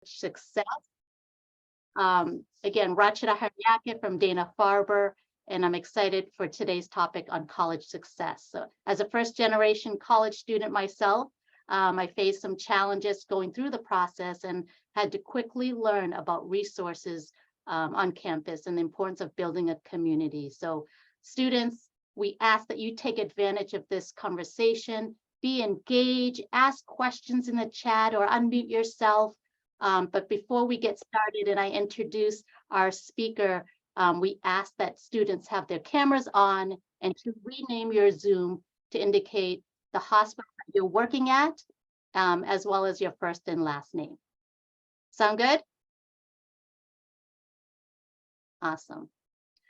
success. Again, Rachida Haryake from Dana-Farber, and I'm excited for today's topic on college success. So as a first-generation college student myself, I faced some challenges going through the process and had to quickly learn about resources on campus and the importance of building a community. So students, we ask that you take advantage of this conversation, be engaged, ask questions in the chat or unmute yourself. But before we get started and I introduce our speaker, we ask that students have their cameras on and to rename your Zoom to indicate the hospital that you're working at, as well as your first and last name. Sound good? Awesome.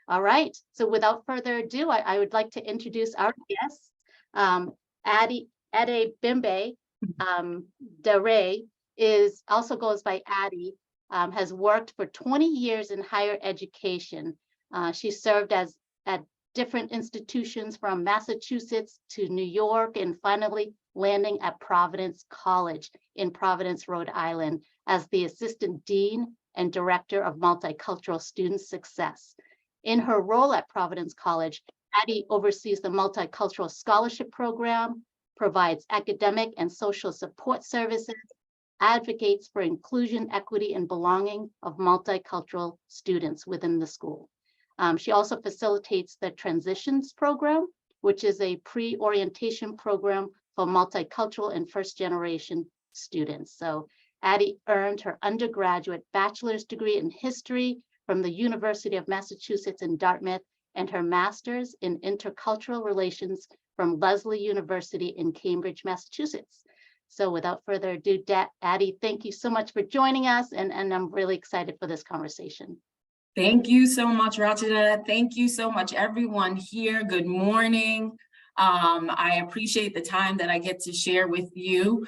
All right. So without further ado, I would like to introduce our guest, Ade Bimbe Dare also goes by Addie, has worked for 20 years in higher education. She served at different institutions from Massachusetts to New York and finally landing at Providence College in Providence, Rhode Island as the Assistant Dean and Director of Multicultural Student Success. In her role at Providence College, Addie oversees the Multicultural Scholarship Program, provides academic and social support services, advocates for inclusion, equity, and belonging of multicultural students within the school. She also facilitates the Transitions Program, which is a pre-orientation program for multicultural and first-generation students. So Addie earned her undergraduate bachelor's degree in history from the University of Massachusetts in Dartmouth and her master's in intercultural relations from Lesley University in Cambridge, Massachusetts. So without further ado, Addie, thank you so much for joining us, and I'm really excited for this conversation. Thank you so much, Rachida. Thank you so much, everyone here. Good morning. I appreciate the time that I get to share with you.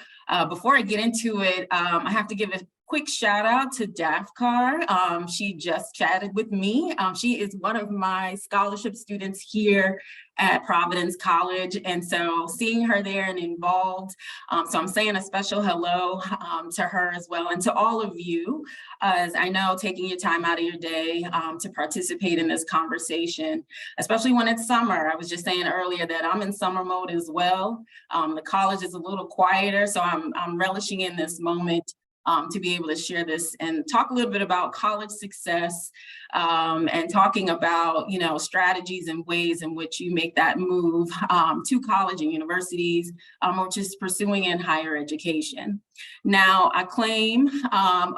Before I get into it, I have to give a quick shout out to Dana-Farber. She just chatted with me. She is one of my scholarship students here at Providence College. And so seeing her there and involved, so I'm saying a special hello to her as well, and to all of you, as I know taking your time out of your day to participate in this conversation, especially when it's summer. I was just saying earlier that I'm in summer mode as well. The college is a little quieter, so I'm relishing in this moment to be able to share this and talk a little bit about college success and talking about, strategies and ways in which you make that move to college and universities or just pursuing in higher education. Now, I claim,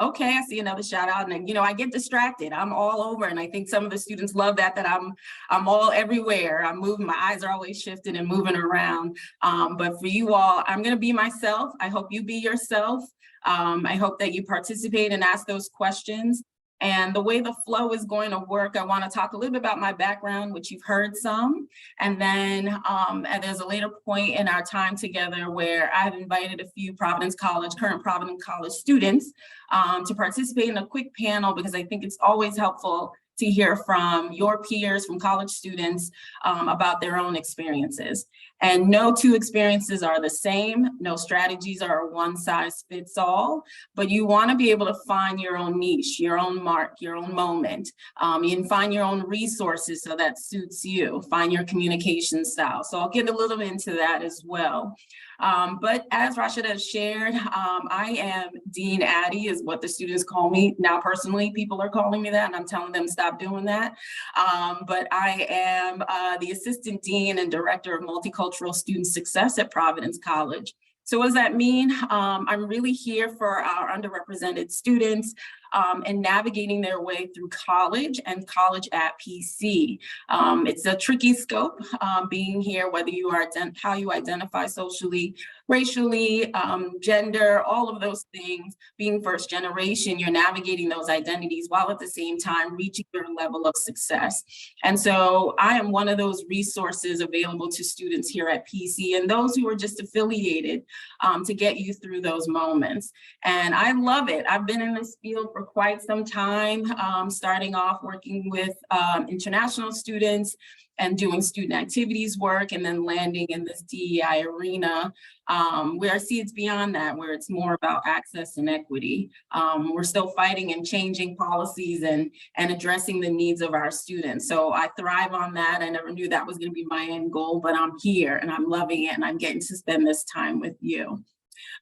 okay, I see another shout out, and I get distracted. I'm all over, and I think some of the students love that I'm all everywhere. I'm moving, my eyes are always shifting and moving around. But for you all, I'm going to be myself. I hope you be yourself. I hope that you participate and ask those questions. And the way the flow is going to work, I want to talk a little bit about my background, which you've heard some. And then and there's a later point in our time together where I've invited a few current Providence College students to participate in a quick panel, because I think it's always helpful to hear from your peers, from college students about their own experiences. And no two experiences are the same. No strategies are a one size fits all, but you want to be able to find your own niche, your own mark, your own moment. You can find your own resources so that suits you, find your communication style. So I'll get a little into that as well. But as Rachida shared, I am Dean Addie is what the students call me. Now, personally, people are calling me that, and I'm telling them stop doing that. But I am the Assistant Dean and Director of Multicultural Student Success at Providence College. So what does that mean? I'm really here for our underrepresented students and navigating their way through college and college at PC. It's a tricky scope being here, whether you are how you identify socially, racially, gender, all of those things. Being first generation, you're navigating those identities while at the same time reaching your level of success. And so I am one of those resources available to students here at PC and those who are just affiliated to get you through those moments. And I love it. I've been in this field for for quite some time, starting off working with international students and doing student activities work, and then landing in this DEI arena, where I see it's beyond that, where it's more about access and equity. We're still fighting and changing policies and addressing the needs of our students. So I thrive on that. I never knew that was going to be my end goal, but I'm here and I'm loving it, and I'm getting to spend this time with you.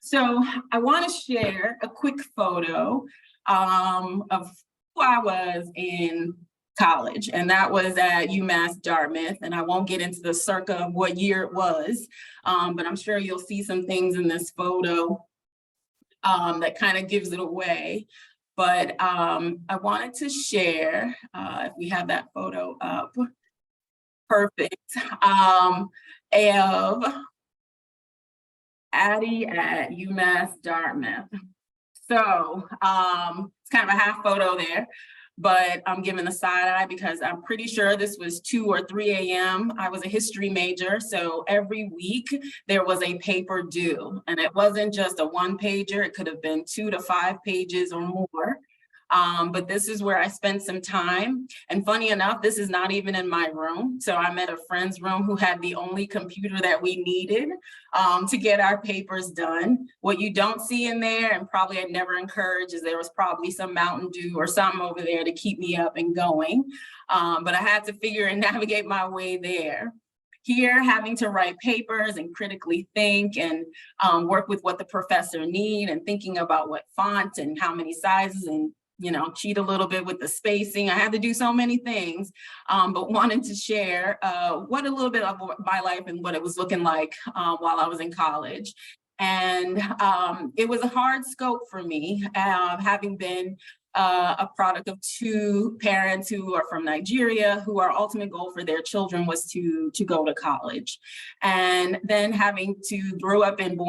So I want to share a quick photo of who I was in college, and that was at UMass Dartmouth. And I won't get into the circa of what year it was, but I'm sure you'll see some things in this photo that kind of gives it away. But I wanted to share, if we have that photo up, perfect, of Addie at UMass Dartmouth. So it's kind of a half photo there, but I'm giving the side eye because I'm pretty sure this was 2 or 3 a.m. I was a history major, so every week there was a paper due, and it wasn't just a 1-pager, it could have been 2 to 5 pages or more. But this is where I spent some time. And funny enough, this is not even in my room. So I'm at a friend's room who had the only computer that we needed to get our papers done. What you don't see in there, and probably I'd never encourage, is there was probably some Mountain Dew or something over there to keep me up and going. But I had to figure and navigate my way there. Here, having to write papers and critically think and work with what the professor need, and thinking about what font and how many sizes, and cheat a little bit with the spacing. I had to do so many things, but wanted to share what a little bit of my life and what it was looking like while I was in college. And it was a hard scope for me, having been a product of 2 parents who are from Nigeria, who our ultimate goal for their children was to go to college. And then having to grew up and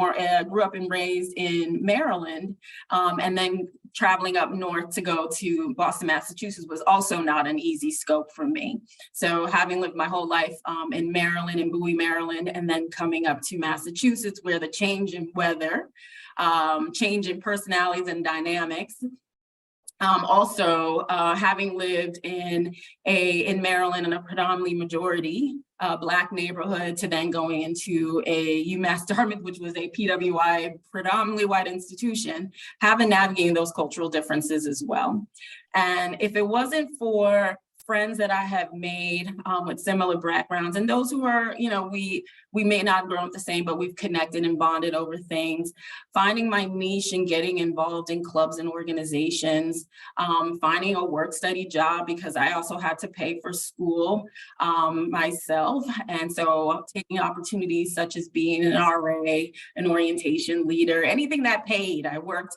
raised in Maryland, and then traveling up north to go to Boston, Massachusetts was also not an easy scope for me. So having lived my whole life in Maryland, in Bowie, Maryland, and then coming up to Massachusetts, where the change in weather, change in personalities and dynamics, also having lived in Maryland in a predominantly majority Black neighborhood, to then going into a UMass Dartmouth, which was a PWI, predominantly white institution, having navigating those cultural differences as well. And if it wasn't for friends that I have made with similar backgrounds, and those who are, we may not grow up the same, but we've connected and bonded over things, finding my niche and getting involved in clubs and organizations, finding a work study job, because I also had to pay for school myself. And so taking opportunities such as being an RA, an orientation leader, anything that paid. I worked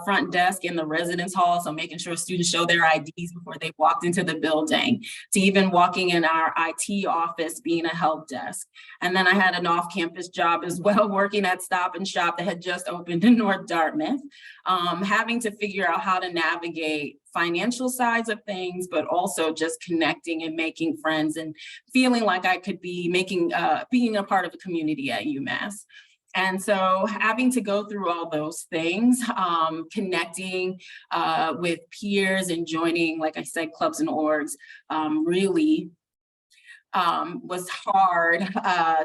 front desk in the residence hall, so making sure students show their IDs before they walked into the building, to even walking in our IT office, being a help desk. And then I had an off-campus job as well, working at Stop and Shop that had just opened in North Dartmouth, having to figure out how to navigate financial sides of things, but also just connecting and making friends and feeling like I could be being a part of a community at UMass. And so having to go through all those things, connecting with peers and joining, like I said, clubs and orgs, really was hard,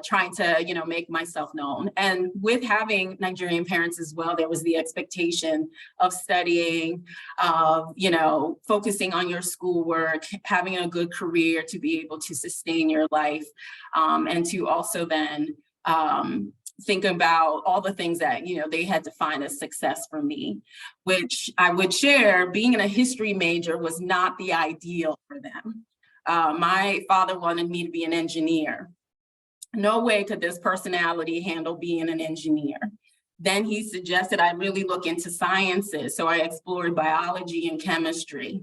trying to, make myself known. And with having Nigerian parents as well, there was the expectation of studying, of, focusing on your schoolwork, having a good career to be able to sustain your life, and to also then think about all the things that, they had defined as success for me, which I would share, being in a history major was not the ideal for them. My father wanted me to be an engineer. No way could this personality handle being an engineer. Then he suggested I really look into sciences. So I explored biology and chemistry.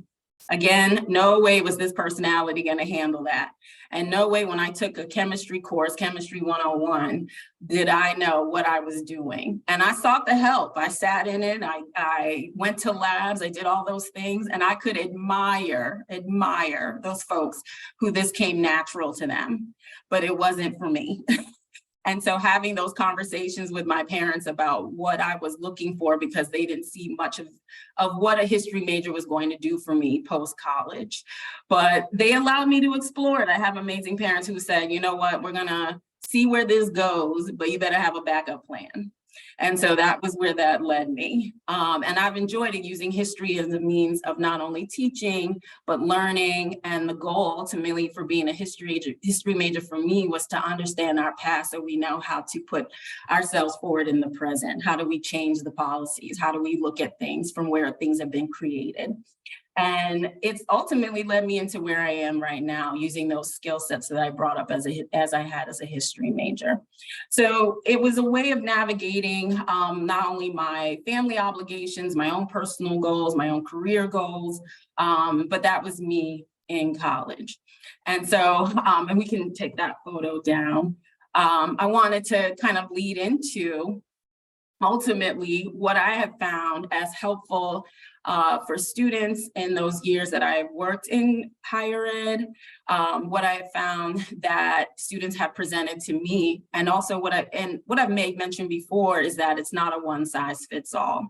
Again, no way was this personality going to handle that. And no way, when I took a chemistry course, Chemistry 101, did I know what I was doing. And I sought the help. I sat in it. I went to labs. I did all those things. And I could admire those folks who this came natural to them. But it wasn't for me. And so having those conversations with my parents about what I was looking for, because they didn't see much of what a history major was going to do for me post-college. But they allowed me to explore it. I have amazing parents who said, you know what, we're gonna see where this goes, but you better have a backup plan. And so that was where that led me. And I've enjoyed it, using history as a means of not only teaching, but learning. And the goal ultimately for being a history major for me was to understand our past, so we know how to put ourselves forward in the present. How do we change the policies? How do we look at things from where things have been created? And it's ultimately led me into where I am right now, using those skill sets that I brought up as I had as a history major. So it was a way of navigating not only my family obligations, my own personal goals, my own career goals, but that was me in college. And so, and we can take that photo down. I wanted to kind of lead into ultimately what I have found as helpful for students in those years that I've worked in higher ed, what I have found that students have presented to me, and also what I've mentioned before is that it's not a one size fits all.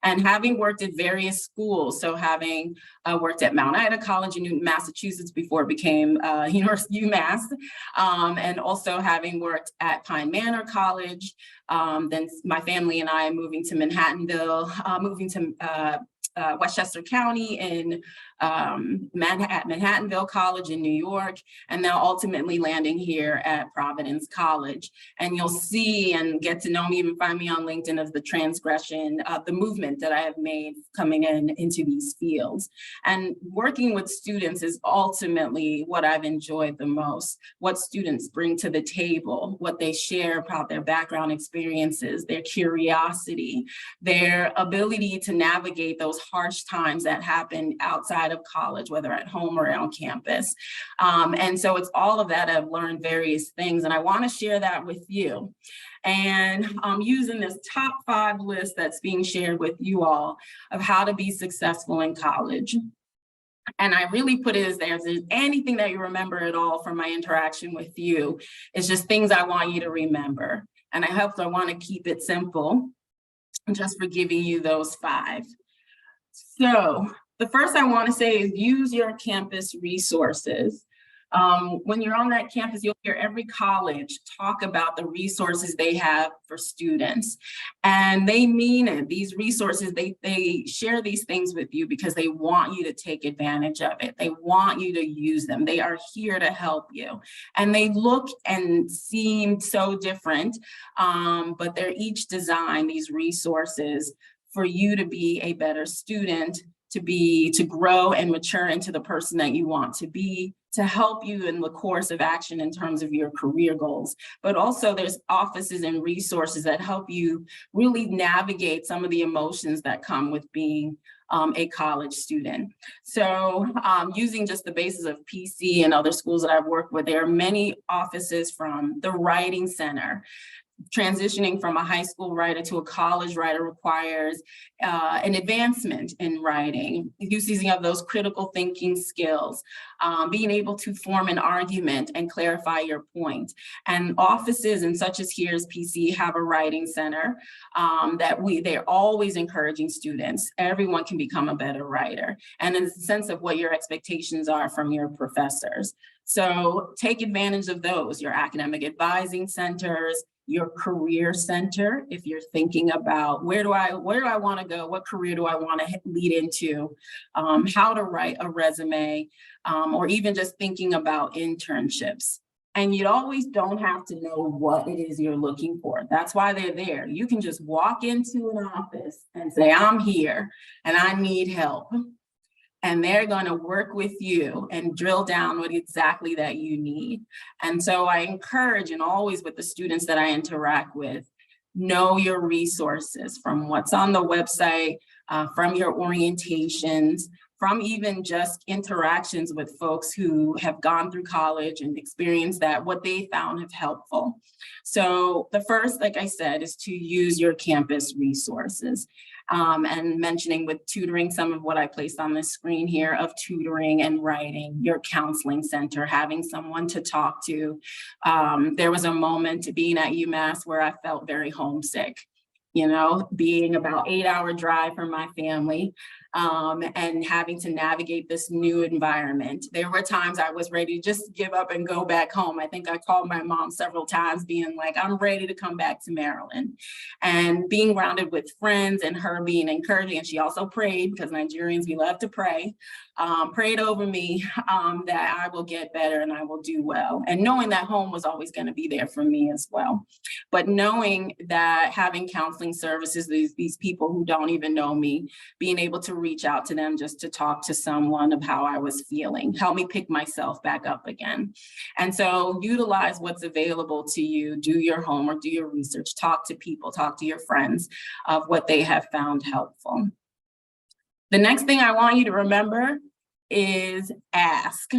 And having worked at various schools, so having worked at Mount Ida College in Newton, Massachusetts before it became University UMass, and also having worked at Pine Manor College, then my family and I moving to Manhattanville, moving to Westchester County in Manhattanville College in New York, and now ultimately landing here at Providence College. And you'll see and get to know me, even find me on LinkedIn, as the transgression of the movement that I have made coming into these fields. And working with students is ultimately what I've enjoyed the most. What students bring to the table, what they share about their background experiences, their curiosity, their ability to navigate those harsh times that happen outside of college, whether at home or on campus. And so it's all of that. I've learned various things, and I want to share that with you. And using this top 5 list that's being shared with you all of how to be successful in college. And I really put it as there's anything that you remember at all from my interaction with you, it's just things I want you to remember. And I want to keep it simple, just for giving you those 5. So the first I want to say is use your campus resources. When you're on that campus, you'll hear every college talk about the resources they have for students. And they mean it. These resources, they share these things with you because they want you to take advantage of it. They want you to use them. They are here to help you. And they look and seem so different, but they're each designed, these resources, for you to be a better student, to grow and mature into the person that you want to be, to help you in the course of action in terms of your career goals. But also there's offices and resources that help you really navigate some of the emotions that come with being a college student. So using just the basis of PC and other schools that I've worked with, there are many offices, from the Writing Center. Transitioning from a high school writer to a college writer requires an advancement in writing, using of those critical thinking skills, being able to form an argument and clarify your point. And offices, and such as here's PC, have a writing center they're always encouraging students. Everyone can become a better writer, and in the sense of what your expectations are from your professors. So take advantage of those, your academic advising centers, your career center, if you're thinking about where do I want to go, what career do I want to lead into, how to write a resume, or even just thinking about internships. And you always don't have to know what it is you're looking for. That's why they're there. You can just walk into an office and say, I'm here and I need help. And they're going to work with you and drill down what exactly that you need. And so I encourage, and always with the students that I interact with, know your resources, from what's on the website, from your orientations, from even just interactions with folks who have gone through college and experienced that, what they found have helpful. So the first, like I said, is to use your campus resources. and mentioning with tutoring, some of what I placed on the screen here of tutoring and writing, your counseling center, having someone to talk to. There was a moment being at UMass where I felt very homesick, you know, being about 8-hour drive from my family, and having to navigate this new environment. There were times I was ready to just give up and go back home. I think I called my mom several times being like, I'm ready to come back to Maryland. And being grounded with friends and her being encouraging, and she also prayed, because Nigerians, we love to pray, prayed over me that I will get better and I will do well. And knowing that home was always going to be there for me as well. But knowing that having counseling services, these people who don't even know me, being able to reach out to them just to talk to someone of how I was feeling, help me pick myself back up again. And so utilize what's available to you, do your homework, do your research, talk to people, talk to your friends of what they have found helpful. The next thing I want you to remember is ask.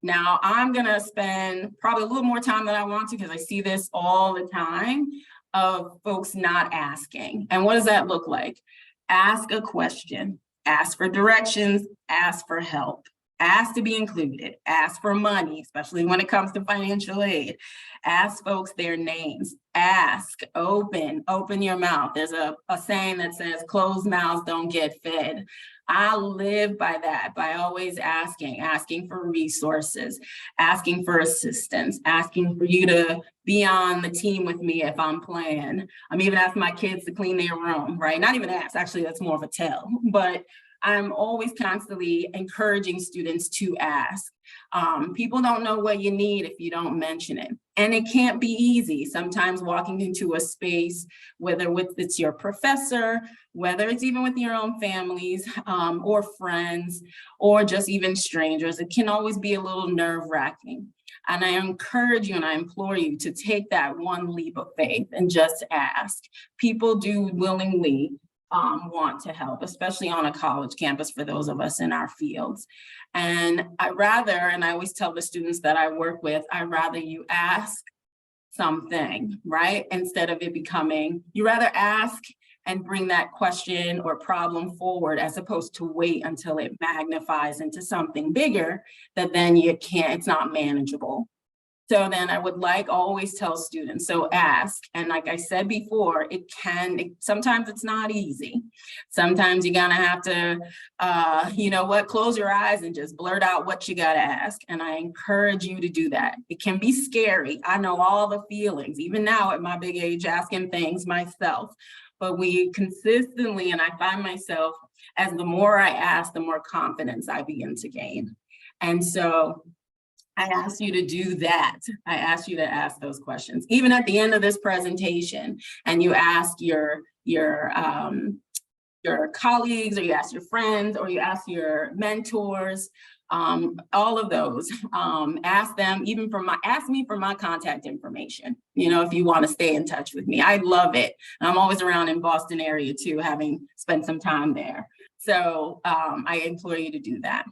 Now, I'm gonna spend probably a little more time than I want to, because I see this all the time of folks not asking. And what does that look like? Ask a question, ask for directions, ask for help, ask to be included, ask for money, especially when it comes to financial aid, ask folks their names, ask, open your mouth. There's a saying that says, closed mouths don't get fed. I live by that, by always asking for resources, asking for assistance, asking for you to be on the team with me if I'm playing. I'm even asking my kids to clean their room, right? Not even ask, actually, that's more of a tell, but I'm always constantly encouraging students to ask. People don't know what you need if you don't mention it. And it can't be easy. Sometimes walking into a space, whether it's your professor, whether it's even with your own families or friends, or just even strangers, it can always be a little nerve-wracking. And I encourage you and I implore you to take that one leap of faith and just ask. People do willingly want to help, especially on a college campus for those of us in our fields. And I always tell the students that I work with, I'd rather you ask something, right? Instead of it becoming, you rather ask and bring that question or problem forward, as opposed to wait until it magnifies into something bigger that then it's not manageable. So then I would always tell students, so ask. And like I said before, sometimes it's not easy. Sometimes you're gonna have to, close your eyes and just blurt out what you gotta ask. And I encourage you to do that. It can be scary. I know all the feelings, even now at my big age, asking things myself. But we consistently, and I find myself, as the more I ask, the more confidence I begin to gain. And so I ask you to do that. I ask you to ask those questions. Even at the end of this presentation, and you ask your colleagues, or you ask your friends, or you ask your mentors, all of those, ask them, ask me for my contact information, if you want to stay in touch with me. I love it. And I'm always around in Boston area too, having spent some time there. So I implore you to do that.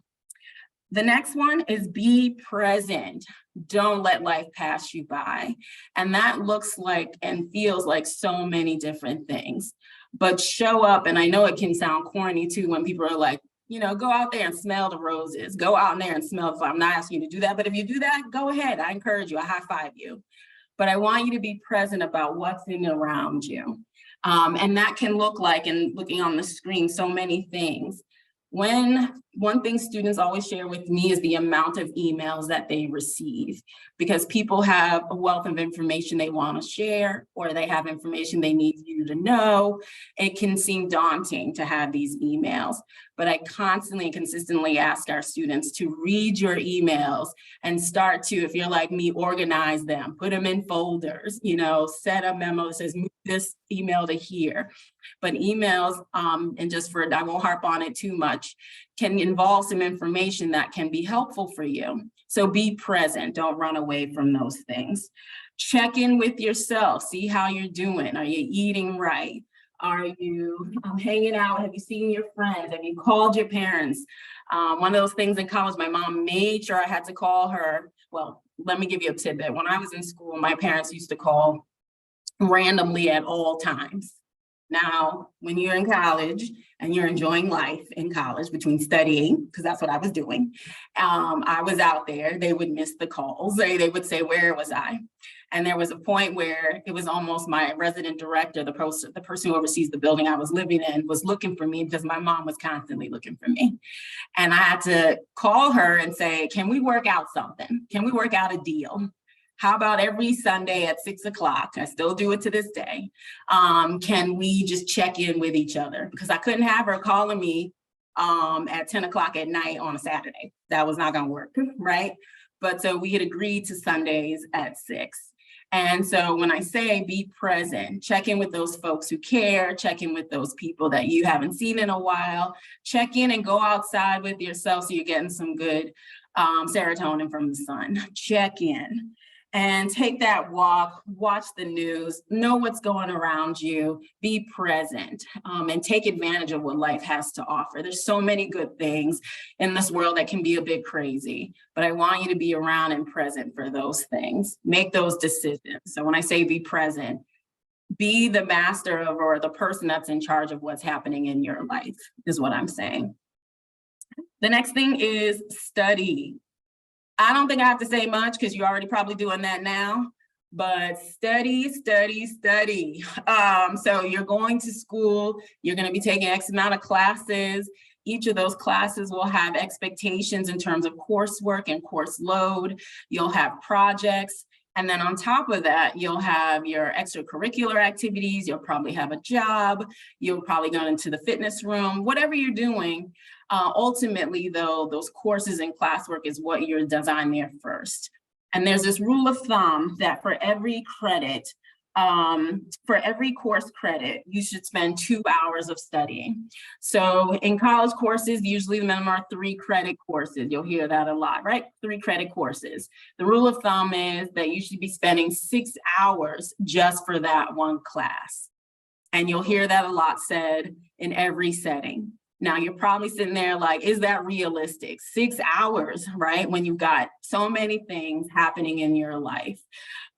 The next one is be present. Don't let life pass you by. And that looks like and feels like so many different things. But show up, and I know it can sound corny too when people are like, go out there and smell the roses. Go out there and smell the flowers. I'm not asking you to do that, but if you do that, go ahead. I encourage you, I high five you. But I want you to be present about what's in and around you. And that can look like, and looking on the screen, so many things. One thing students always share with me is the amount of emails that they receive, because people have a wealth of information they want to share, or they have information they need you to know. It can seem daunting to have these emails, but I constantly and consistently ask our students to read your emails and start to, if you're like me, organize them, put them in folders, set a memo that says, move this email to here. But emails, and I won't harp on it too much, can involve some information that can be helpful for you. So be present, don't run away from those things. Check in with yourself, see how you're doing. Are you eating right? Are you hanging out? Have you seen your friends? Have you called your parents? One of those things in college, my mom made sure I had to call her. Well, let me give you a tidbit. When I was in school, my parents used to call randomly at all times. Now, when you're in college and you're enjoying life in college between studying, because that's what I was doing, I was out there, they would miss the calls. They would say, where was I? And there was a point where it was almost my resident director, the person who oversees the building I was living in, was looking for me because my mom was constantly looking for me. And I had to call her and say, can we work out something? Can we work out a deal? How about every Sunday at 6 o'clock? I still do it to this day. Can we just check in with each other? Because I couldn't have her calling me at 10 o'clock at night on a Saturday. That was not gonna work, right? But so we had agreed to Sundays at 6. And so when I say be present, check in with those folks who care, check in with those people that you haven't seen in a while, check in and go outside with yourself so you're getting some good serotonin from the sun. Check in and take that walk, watch the news, know what's going around you, be present, and take advantage of what life has to offer. There's so many good things in this world that can be a bit crazy, but I want you to be around and present for those things. Make those decisions. So when I say be present, be the master of or the person that's in charge of what's happening in your life, is what I'm saying. The next thing is study. I don't think I have to say much because you're already probably doing that now, but study, study, study. So you're going to school, you're going to be taking X amount of classes. Each of those classes will have expectations in terms of coursework and course load. You'll have projects. And then on top of that, you'll have your extracurricular activities. You'll probably have a job. You'll probably go into the fitness room, whatever you're doing. Ultimately, though, those courses and classwork is what you're designed there first. And there's this rule of thumb that for every credit, for every course credit, you should spend 2 hours of studying. So in college courses, usually the minimum are 3 credit courses. You'll hear that a lot, right? 3 credit courses. The rule of thumb is that you should be spending 6 hours just for that one class. And you'll hear that a lot said in every setting. Now you're probably sitting there like, is that realistic? 6 hours, right? When you've got so many things happening in your life.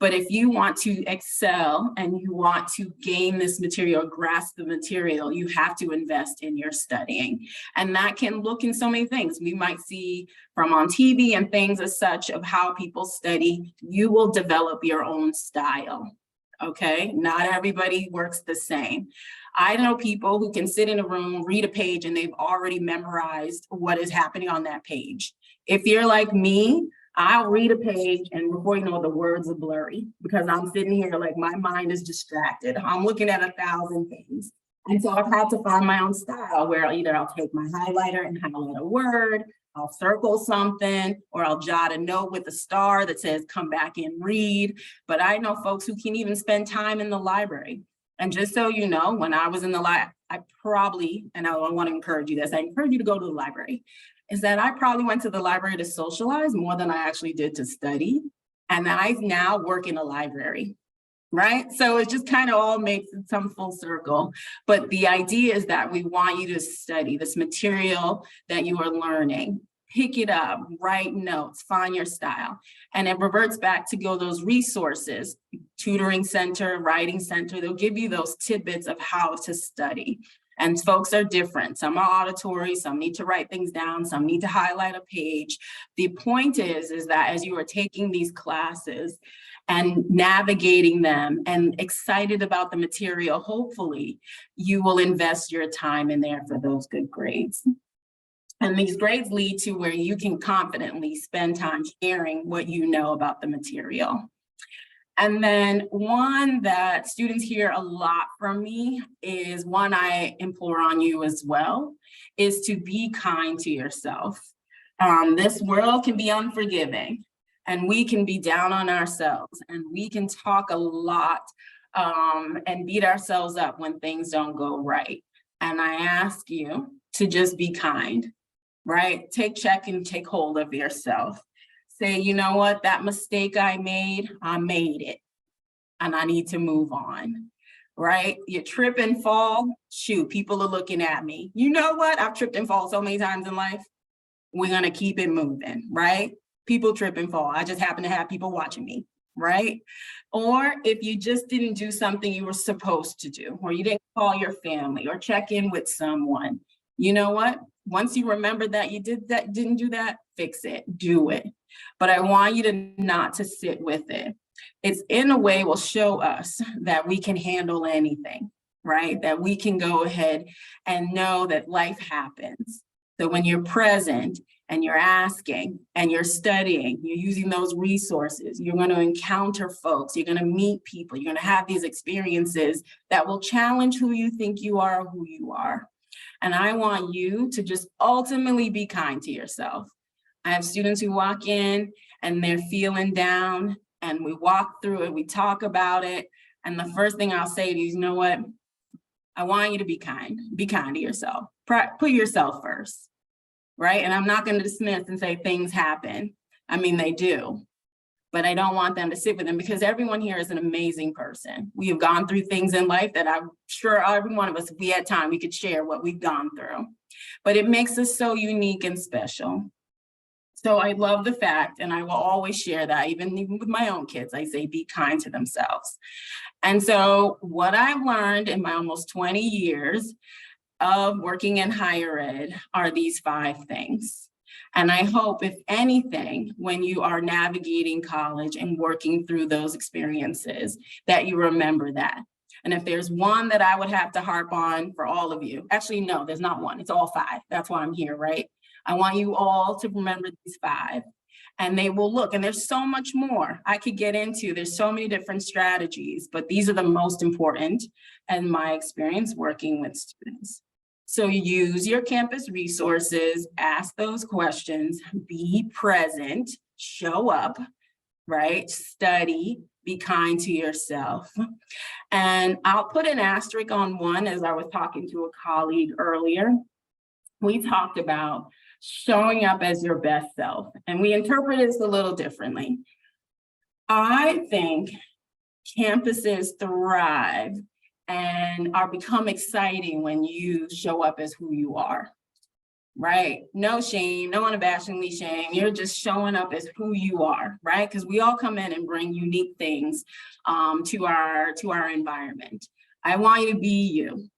But if you want to excel and you want to gain this material, grasp the material, you have to invest in your studying. And that can look in so many things. We might see from on TV and things as such of how people study. You will develop your own style. Okay, not everybody works the same. I know people who can sit in a room, read a page, and they've already memorized what is happening on that page. If you're like me, I'll read a page and before you know it, the words are blurry because I'm sitting here like my mind is distracted. I'm looking at 1,000 things. And so I've had to find my own style where either I'll take my highlighter and highlight a word, I'll circle something, or I'll jot a note with a star that says, come back and read. But I know folks who can even spend time in the library. And just so you know, when I was in the library, I probably, and I want to encourage you this, I encourage you to go to the library, is that I probably went to the library to socialize more than I actually did to study. And I now work in a library, right? So it just kind of all makes some full circle. But the idea is that we want you to study this material that you are learning. Pick it up, write notes, find your style. And it reverts back to go those resources, tutoring center, writing center, they'll give you those tidbits of how to study. And folks are different. Some are auditory, some need to write things down, some need to highlight a page. The point is that as you are taking these classes and navigating them and excited about the material, hopefully you will invest your time in there for those good grades. And these grades lead to where you can confidently spend time sharing what you know about the material. And then one that students hear a lot from me is one I implore on you as well, is to be kind to yourself. This world can be unforgiving and we can be down on ourselves and we can talk a lot and beat ourselves up when things don't go right. And I ask you to just be kind. Right? Take check and take hold of yourself. Say, you know what, that mistake I made it. And I need to move on. Right? You trip and fall, shoot, people are looking at me. You know what? I've tripped and fall so many times in life. We're gonna keep it moving, right? People trip and fall. I just happen to have people watching me. right? Or if you just didn't do something you were supposed to do, or you didn't call your family or check in with someone, you know what? Once you remember that you didn't do that, fix it, do it. But I want you to not to sit with it. It's in a way will show us that we can handle anything, right? That we can go ahead and know that life happens. So when you're present and you're asking and you're studying, you're using those resources, you're going to encounter folks, you're going to meet people, you're going to have these experiences that will challenge who you think you are or who you are. And I want you to just ultimately be kind to yourself. I have students who walk in and they're feeling down, and we walk through it, we talk about it. And the first thing I'll say to you is, you know what? I want you to be kind to yourself. Put yourself first, right? And I'm not going to dismiss and say things happen. I mean, they do, but I don't want them to sit with them, because everyone here is an amazing person. We have gone through things in life that I'm sure every one of us, if we had time, we could share what we've gone through, but it makes us so unique and special. So I love the fact, and I will always share that, even with my own kids, I say, be kind to themselves. And so what I've learned in my almost 20 years of working in higher ed are these 5 things. And I hope, if anything, when you are navigating college and working through those experiences, that you remember that. And if there's one that I would have to harp on for all of you, actually, no, there's not one, it's all 5. That's why I'm here, right? I want you all to remember these 5. And they will look, and there's so much more I could get into. There's so many different strategies, but these are the most important in my experience working with students. So use your campus resources, ask those questions, be present, show up, right? Study, be kind to yourself. And I'll put an asterisk on one, as I was talking to a colleague earlier. We talked about showing up as your best self, and we interpret this a little differently. I think campuses thrive and become exciting when you show up as who you are, right? No shame, no unabashedly shame. You're just showing up as who you are, right? Because we all come in and bring unique things to our environment. I want you to be you.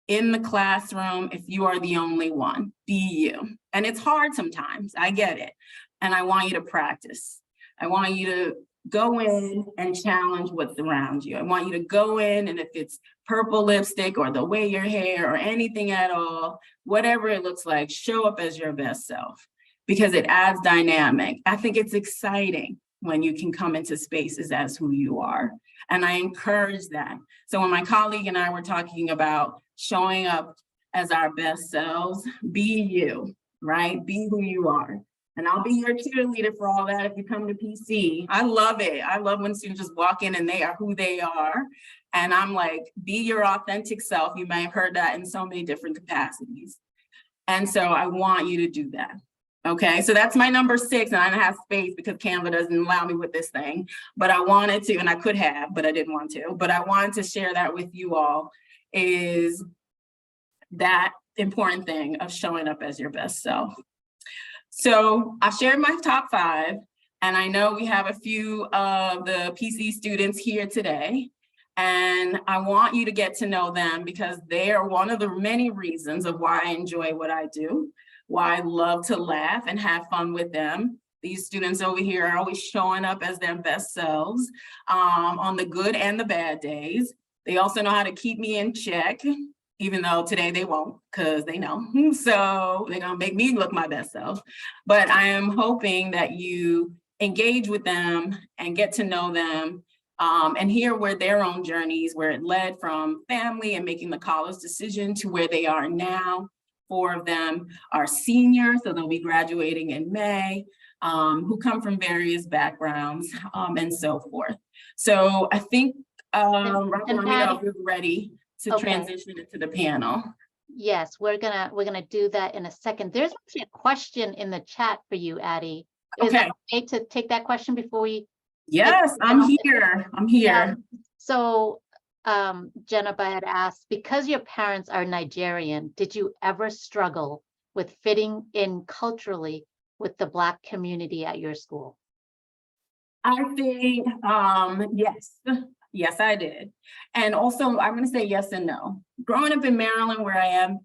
In the classroom, if you are the only one, be you. And it's hard sometimes, I get it. And I want you to practice. I want you to go in and challenge what's around you. I want you to go in, and if it's purple lipstick or the way your hair or anything at all, whatever it looks like, show up as your best self, because it adds dynamic. I think it's exciting when you can come into spaces as who you are. And I encourage that. So when my colleague and I were talking about showing up as our best selves, be you, right? Be who you are. And I'll be your cheerleader for all that if you come to PC. I love it. I love when students just walk in and they are who they are. And I'm like, be your authentic self. You may have heard that in so many different capacities. And so I want you to do that. Okay, so that's my number 6, and I don't have space because Canva doesn't allow me with this thing, but I wanted to, and I could have, but I didn't want to, but I wanted to share that with you all, is that important thing of showing up as your best self. So I shared my top 5, and I know we have a few of the PC students here today, and I want you to get to know them, because they are one of the many reasons of why I enjoy what I do, why I love to laugh and have fun with them. These students over here are always showing up as their best selves on the good and the bad days. They also know how to keep me in check, even though today they won't, because they know. So they're gonna make me look my best self. But I am hoping that you engage with them and get to know them, and hear where their own journeys, where it led from family and making the college decision to where they are now. 4 of them are seniors, so they'll be graduating in May, who come from various backgrounds, and so forth. So I think, let me know if you're ready to transition into the panel. Yes, we're gonna do that in a second. There's actually a question in the chat for you, Addie. Is Okay. it okay to take that question before we? Yes, I'm here. I'm here. Yeah. So Jennifer had asked, because your parents are Nigerian, did you ever struggle with fitting in culturally with the Black community at your school? I think, yes, I did. And also, I'm gonna say yes and no. Growing up in Maryland, where I am,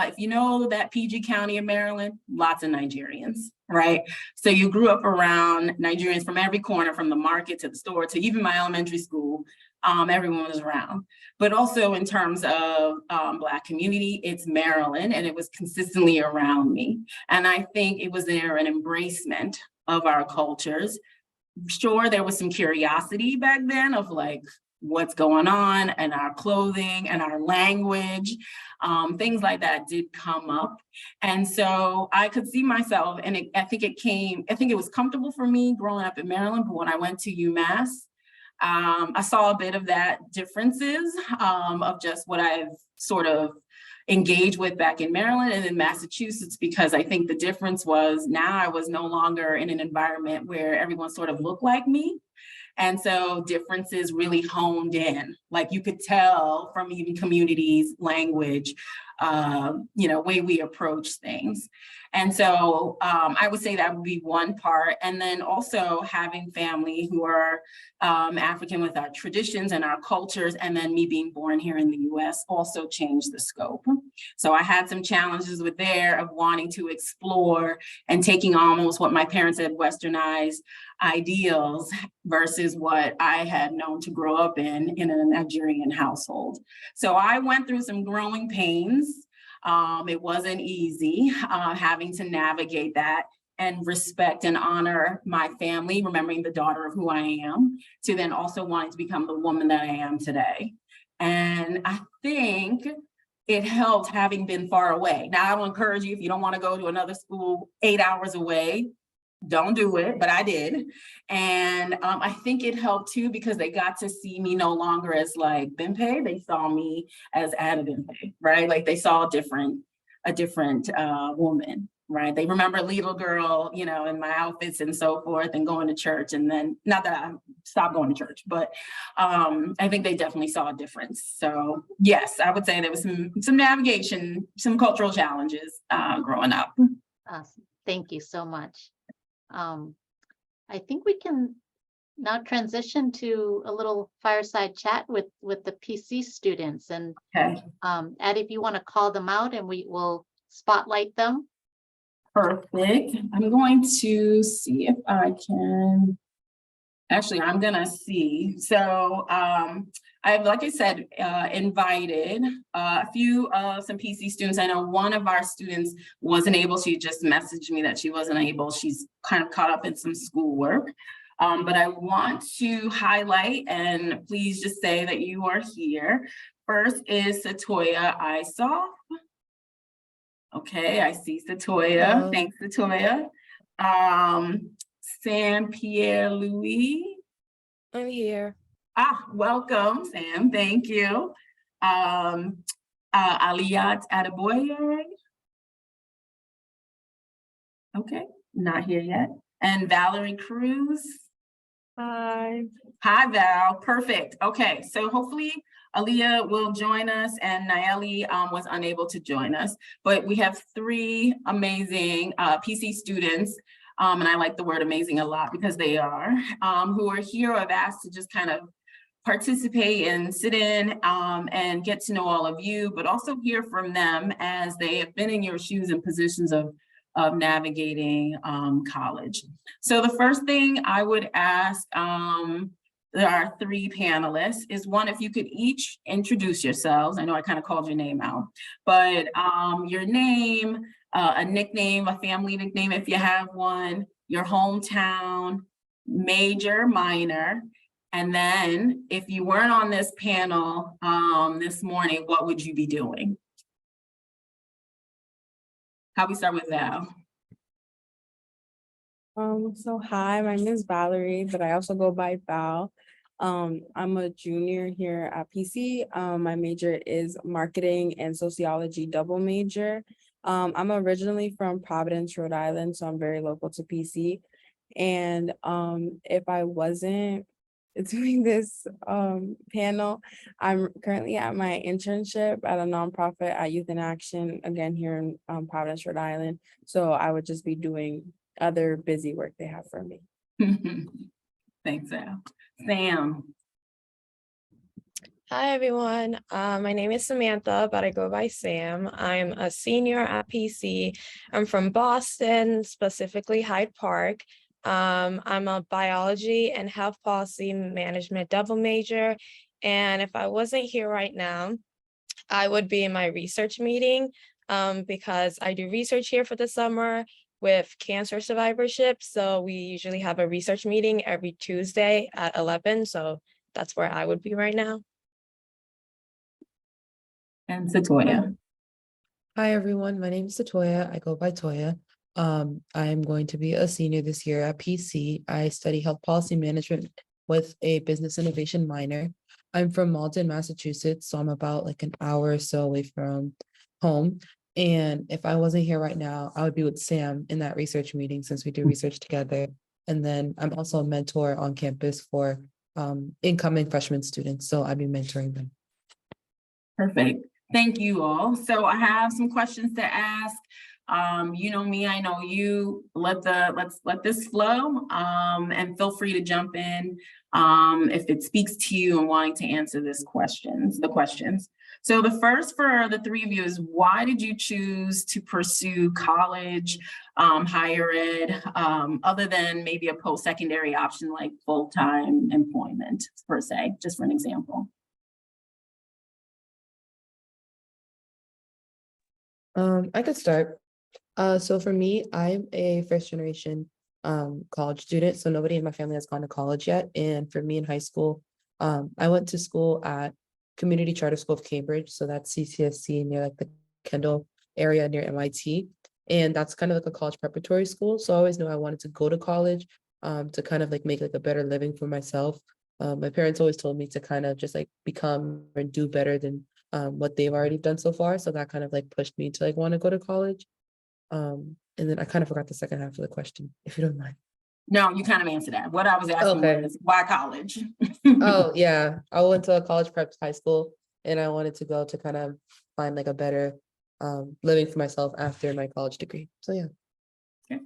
if you know that PG County of Maryland, lots of Nigerians, right? So you grew up around Nigerians from every corner, from the market to the store to even my elementary school. Everyone was around. But also in terms of Black community, it's Maryland, and it was consistently around me. And I think it was there an embracement of our cultures. Sure, there was some curiosity back then of like, what's going on, and our clothing and our language, things like that did come up. And so I could see myself, and I think it was comfortable for me growing up in Maryland, but when I went to UMass, I saw a bit of that differences of just what I've sort of engaged with back in Maryland and in Massachusetts, because I think the difference was now I was no longer in an environment where everyone sort of looked like me. And so differences really honed in, like you could tell from even communities, language, way we approach things. And so I would say that would be one part. And then also having family who are African with our traditions and our cultures, and then me being born here in the US also changed the scope. So I had some challenges with there of wanting to explore and taking almost what my parents had westernized ideals versus what I had known to grow up in a Nigerian household. So I went through some growing pains. It wasn't easy having to navigate that and respect and honor my family, remembering the daughter of who I am, to then also wanting to become the woman that I am today. And I think it helped having been far away. Now, I will encourage you, if you don't want to go to another school 8 hours away, don't do it, but I did. And I think it helped too, because they got to see me no longer as like Bimpe, they saw me as Ada Bimpe, right? Like they saw a different woman, right? They remember little girl, in my outfits and so forth, and going to church. And then, not that I stopped going to church, but I think they definitely saw a difference. So yes, I would say there was some navigation, some cultural challenges growing up. Awesome. Thank you so much. I think we can now transition to a little fireside chat with the PC students. And Okay. Ed, if you want to call them out and we will spotlight them. Perfect. I'm going to see if I can. Actually, I'm gonna see. So I've, like I said, invited some PC students. I know one of our students wasn't able. She just messaged me that she wasn't able. She's kind of caught up in some schoolwork. But I want to highlight, and please just say that you are here. First is Satoya Isoff. Okay, I see Satoya. Hello. Thanks, Satoya. Sam Pierre Louis. I'm here. Welcome, Sam. Thank you. Aliyat Adeboye. Okay, not here yet. And Valerie Cruz. Hi. Hi, Val. Perfect. Okay, so hopefully Aaliyah will join us, and Nayeli was unable to join us, but we have 3 amazing PC students, and I like the word amazing a lot because they are, who are here or have asked to just kind of participate and sit in and get to know all of you, but also hear from them as they have been in your shoes and positions of navigating college. So the first thing I would ask there are 3 panelists, is one, if you could each introduce yourselves. I know I kind of called your name out, but your name, a nickname, a family nickname if you have one, your hometown, major, minor, and then if you weren't on this panel this morning, what would you be doing? How we start with Val? So hi, my name is Valerie, but I also go by Val. I'm a junior here at PC. My major is marketing and sociology double major. I'm originally from Providence, Rhode Island, so I'm very local to PC. And if I wasn't doing this panel, I'm currently at my internship at a nonprofit at Youth in Action, again here in Providence, Rhode Island. So I would just be doing other busy work they have for me. Thanks, Al. Sam. Hi, everyone. My name is Samantha, but I go by Sam. I'm a senior at PC. I'm from Boston, specifically Hyde Park. I'm a biology and health policy management double major. And if I wasn't here right now, I would be in my research meeting because I do research here for the summer with cancer survivorship. So we usually have a research meeting every Tuesday at 11. So that's where I would be right now. And Satoya. Hi, everyone. My name is Satoya. I go by Toya. I am going to be a senior this year at PC. I study health policy management with a business innovation minor. I'm from Malden, Massachusetts, so I'm about like an hour or so away from home. And if I wasn't here right now, I would be with Sam in that research meeting since we do research together. And then I'm also a mentor on campus for incoming freshman students, so I'd be mentoring them. Perfect. Thank you all. So I have some questions to ask. You know me, I know you. Let's let this flow. And feel free to jump in if it speaks to you and wanting to answer the questions. So the first for the three of you is, why did you choose to pursue college, higher ed, other than maybe a post-secondary option like full-time employment per se, just for an example? I could start. So for me, I'm a first generation college student. So nobody in my family has gone to college yet. And for me in high school, I went to school at Community Charter School of Cambridge. So that's CCSC near like the Kendall area near MIT. And that's kind of like a college preparatory school. So I always knew I wanted to go to college to kind of like make like a better living for myself. My parents always told me to kind of just like become and do better than what they've already done so far. So that kind of like pushed me to like want to go to college. And then I kind of forgot the second half of the question, if you don't mind. No, you kind of answered that. What I was asking Okay. was, why college? Oh, yeah. I went to a college prep high school and I wanted to go to kind of find like a better living for myself after my college degree. So yeah. Okay.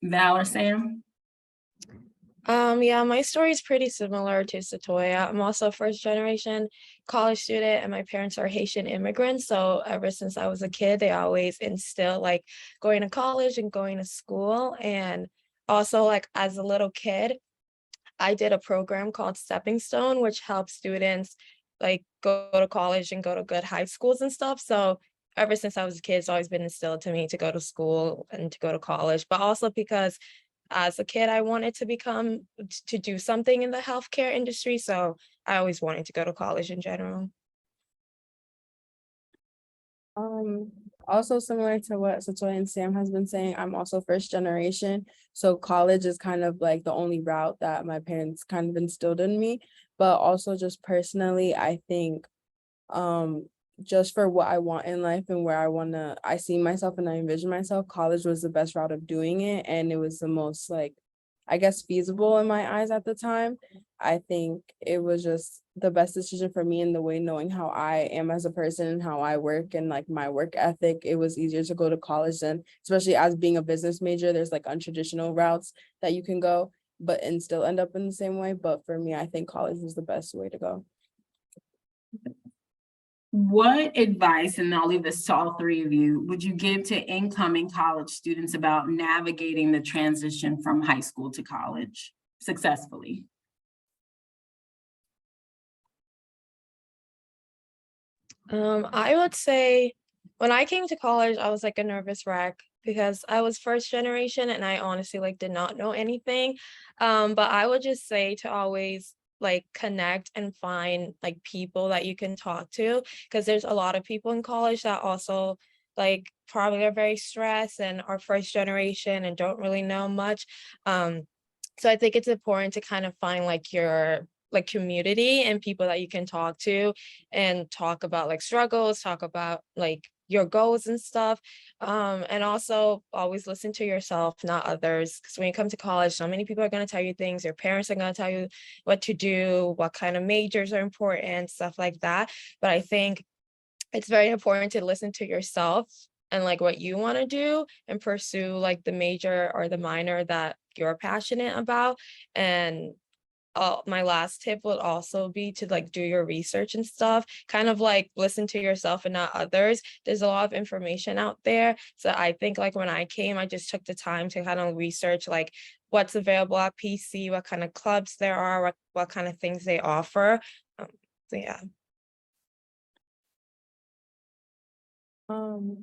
Val or Sam? Yeah, my story is pretty similar to Satoya. I'm also a first generation college student and my parents are Haitian immigrants. So ever since I was a kid, they always instill like going to college and going to school. And also like as a little kid, I did a program called Stepping Stone, which helps students like go to college and go to good high schools and stuff. So ever since I was a kid, it's always been instilled to me to go to school and to go to college, but also because as a kid, I wanted to do something in the healthcare industry. So I always wanted to go to college in general. Also similar to what Satoya and Sam has been saying, I'm also first generation. So college is kind of like the only route that my parents kind of instilled in me. But also just personally, I think just for what I want in life and where I see myself and I envision myself, college was the best route of doing it. And it was the most like, I guess, feasible in my eyes at the time. I think it was just the best decision for me in the way knowing how I am as a person and how I work and like my work ethic. It was easier to go to college than, especially as being a business major, there's like untraditional routes that you can go, but and still end up in the same way. But for me, I think college was the best way to go. What advice, and I'll leave this to all three of you, would you give to incoming college students about navigating the transition from high school to college successfully? I would say when I came to college, I was like a nervous wreck because I was first generation and I honestly like did not know anything. But I would just say to always like connect and find like people that you can talk to, because there's a lot of people in college that also like probably are very stressed and are first generation and don't really know much. So I think it's important to kind of find like your like community and people that you can talk to and talk about like struggles, talk about like your goals and stuff. And also always listen to yourself, not others. Because when you come to college, so many people are going to tell you things. Your parents are going to tell you what to do, what kind of majors are important, stuff like that. But I think it's very important to listen to yourself and like what you want to do and pursue like the major or the minor that you're passionate about. And my last tip would also be to like do your research and stuff, kind of like listen to yourself and not others. There's a lot of information out there. So I think like when I came, I just took the time to kind of research like what's available at PC, what kind of clubs there are, what kind of things they offer. So yeah.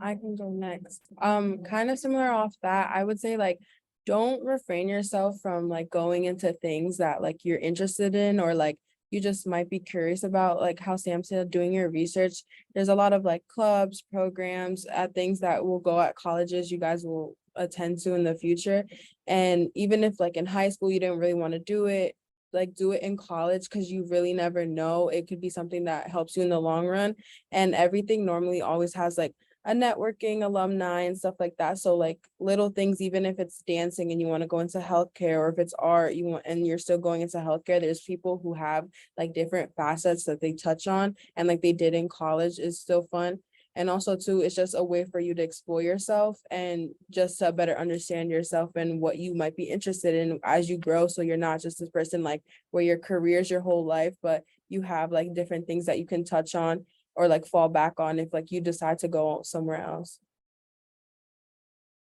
I can go next. Kind of similar off that, I would say like, don't refrain yourself from like going into things that like you're interested in or like you just might be curious about, like how Sam said, doing your research. There's a lot of like clubs, programs, things that will go at colleges you guys will attend to in the future. And even if like in high school you didn't really want to do it, like do it in college because you really never know. It could be something that helps you in the long run. And everything normally always has like a networking alumni and stuff like that. So like little things, even if it's dancing and you want to go into healthcare, or if it's art you want and you're still going into healthcare, there's people who have like different facets that they touch on, and like they did in college is still fun. And also too, it's just a way for you to explore yourself and just to better understand yourself and what you might be interested in as you grow. So you're not just this person like where your career is your whole life, but you have like different things that you can touch on or like fall back on if like you decide to go somewhere else.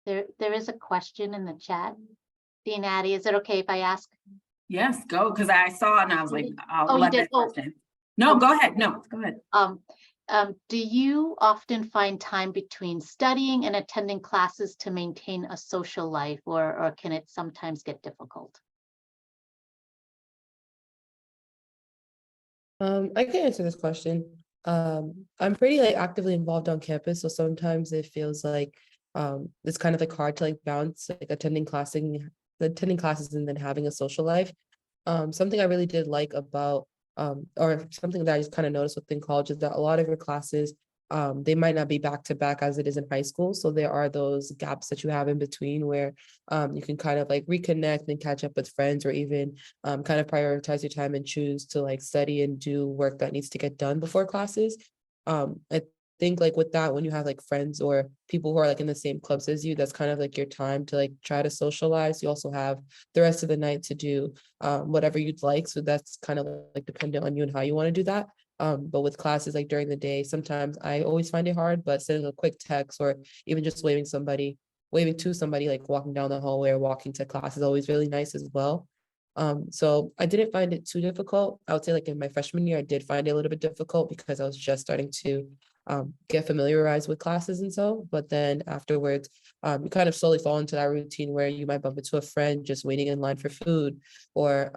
There is a question in the chat. Dean Addie, is it okay if I ask? Yes, go, because I saw it and I was like, Oh, I'll you let did? that Oh. question. No, go ahead. No, go ahead. Do you often find time between studying and attending classes to maintain a social life, or can it sometimes get difficult? I can answer this question. I'm pretty like actively involved on campus, so sometimes it feels like it's kind of like hard to like balance like attending classes and then having a social life. Something I really did like about or something that I just kind of noticed within college is that a lot of your classes they might not be back to back as it is in high school. So there are those gaps that you have in between where you can kind of like reconnect and catch up with friends, or even kind of prioritize your time and choose to like study and do work that needs to get done before classes. I think like with that, when you have like friends or people who are like in the same clubs as you, that's kind of like your time to like try to socialize. You also have the rest of the night to do whatever you'd like. So that's kind of like dependent on you and how you want to do that. But with classes like during the day, sometimes I always find it hard, but sending a quick text or even just waving to somebody like walking down the hallway or walking to class is always really nice as well. So I didn't find it too difficult. I would say like in my freshman year, I did find it a little bit difficult because I was just starting to get familiarized with classes and so, but then afterwards, you kind of slowly fall into that routine where you might bump into a friend just waiting in line for food, or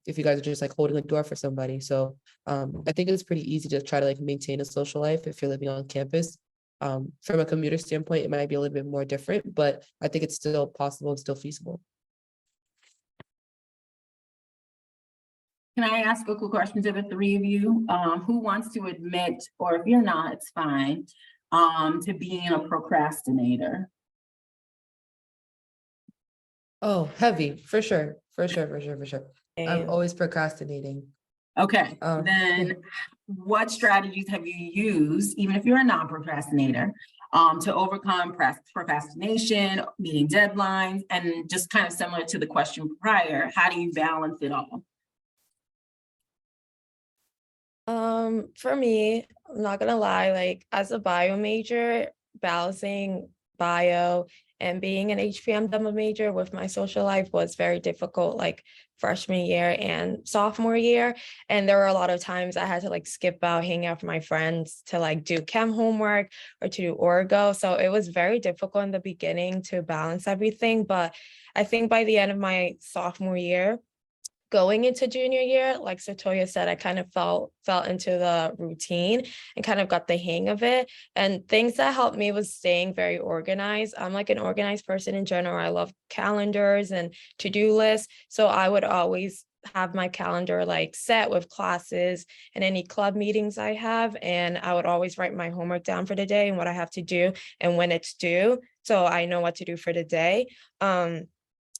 if you guys are just like holding a door for somebody. So I think it's pretty easy to try to like maintain a social life if you're living on campus. From a commuter standpoint, it might be a little bit more different, but I think it's still possible and still feasible. Can I ask a quick question to the three of you? Who wants to admit, or if you're not, it's fine, to being a procrastinator? Oh, heavy, for sure. I'm And always procrastinating. Okay, Um, then what strategies have you used, even if you're a non-procrastinator, to overcome procrastination, meeting deadlines, and just kind of similar to the question prior, how do you balance it all? For me, I'm not gonna lie, like as a bio major, balancing bio and being an HPM double major with my social life was very difficult, like freshman year and sophomore year. And there were a lot of times I had to like skip out, hang out with my friends to like do chem homework or to do orgo. So it was very difficult in the beginning to balance everything. But I think by the end of my sophomore year, going into junior year, like Satoya said, I kind of fell into the routine and kind of got the hang of it. And things that helped me was staying very organized. I'm like an organized person in general. I love calendars and to-do lists. So I would always have my calendar like set with classes and any club meetings I have. And I would always write my homework down for the day and what I have to do and when it's due. So I know what to do for the day.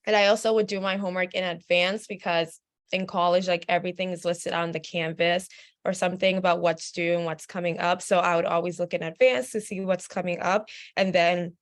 And I also would do my homework in advance because in college, like everything is listed on the Canvas or something about what's due and what's coming up. So I would always look in advance to see what's coming up. And then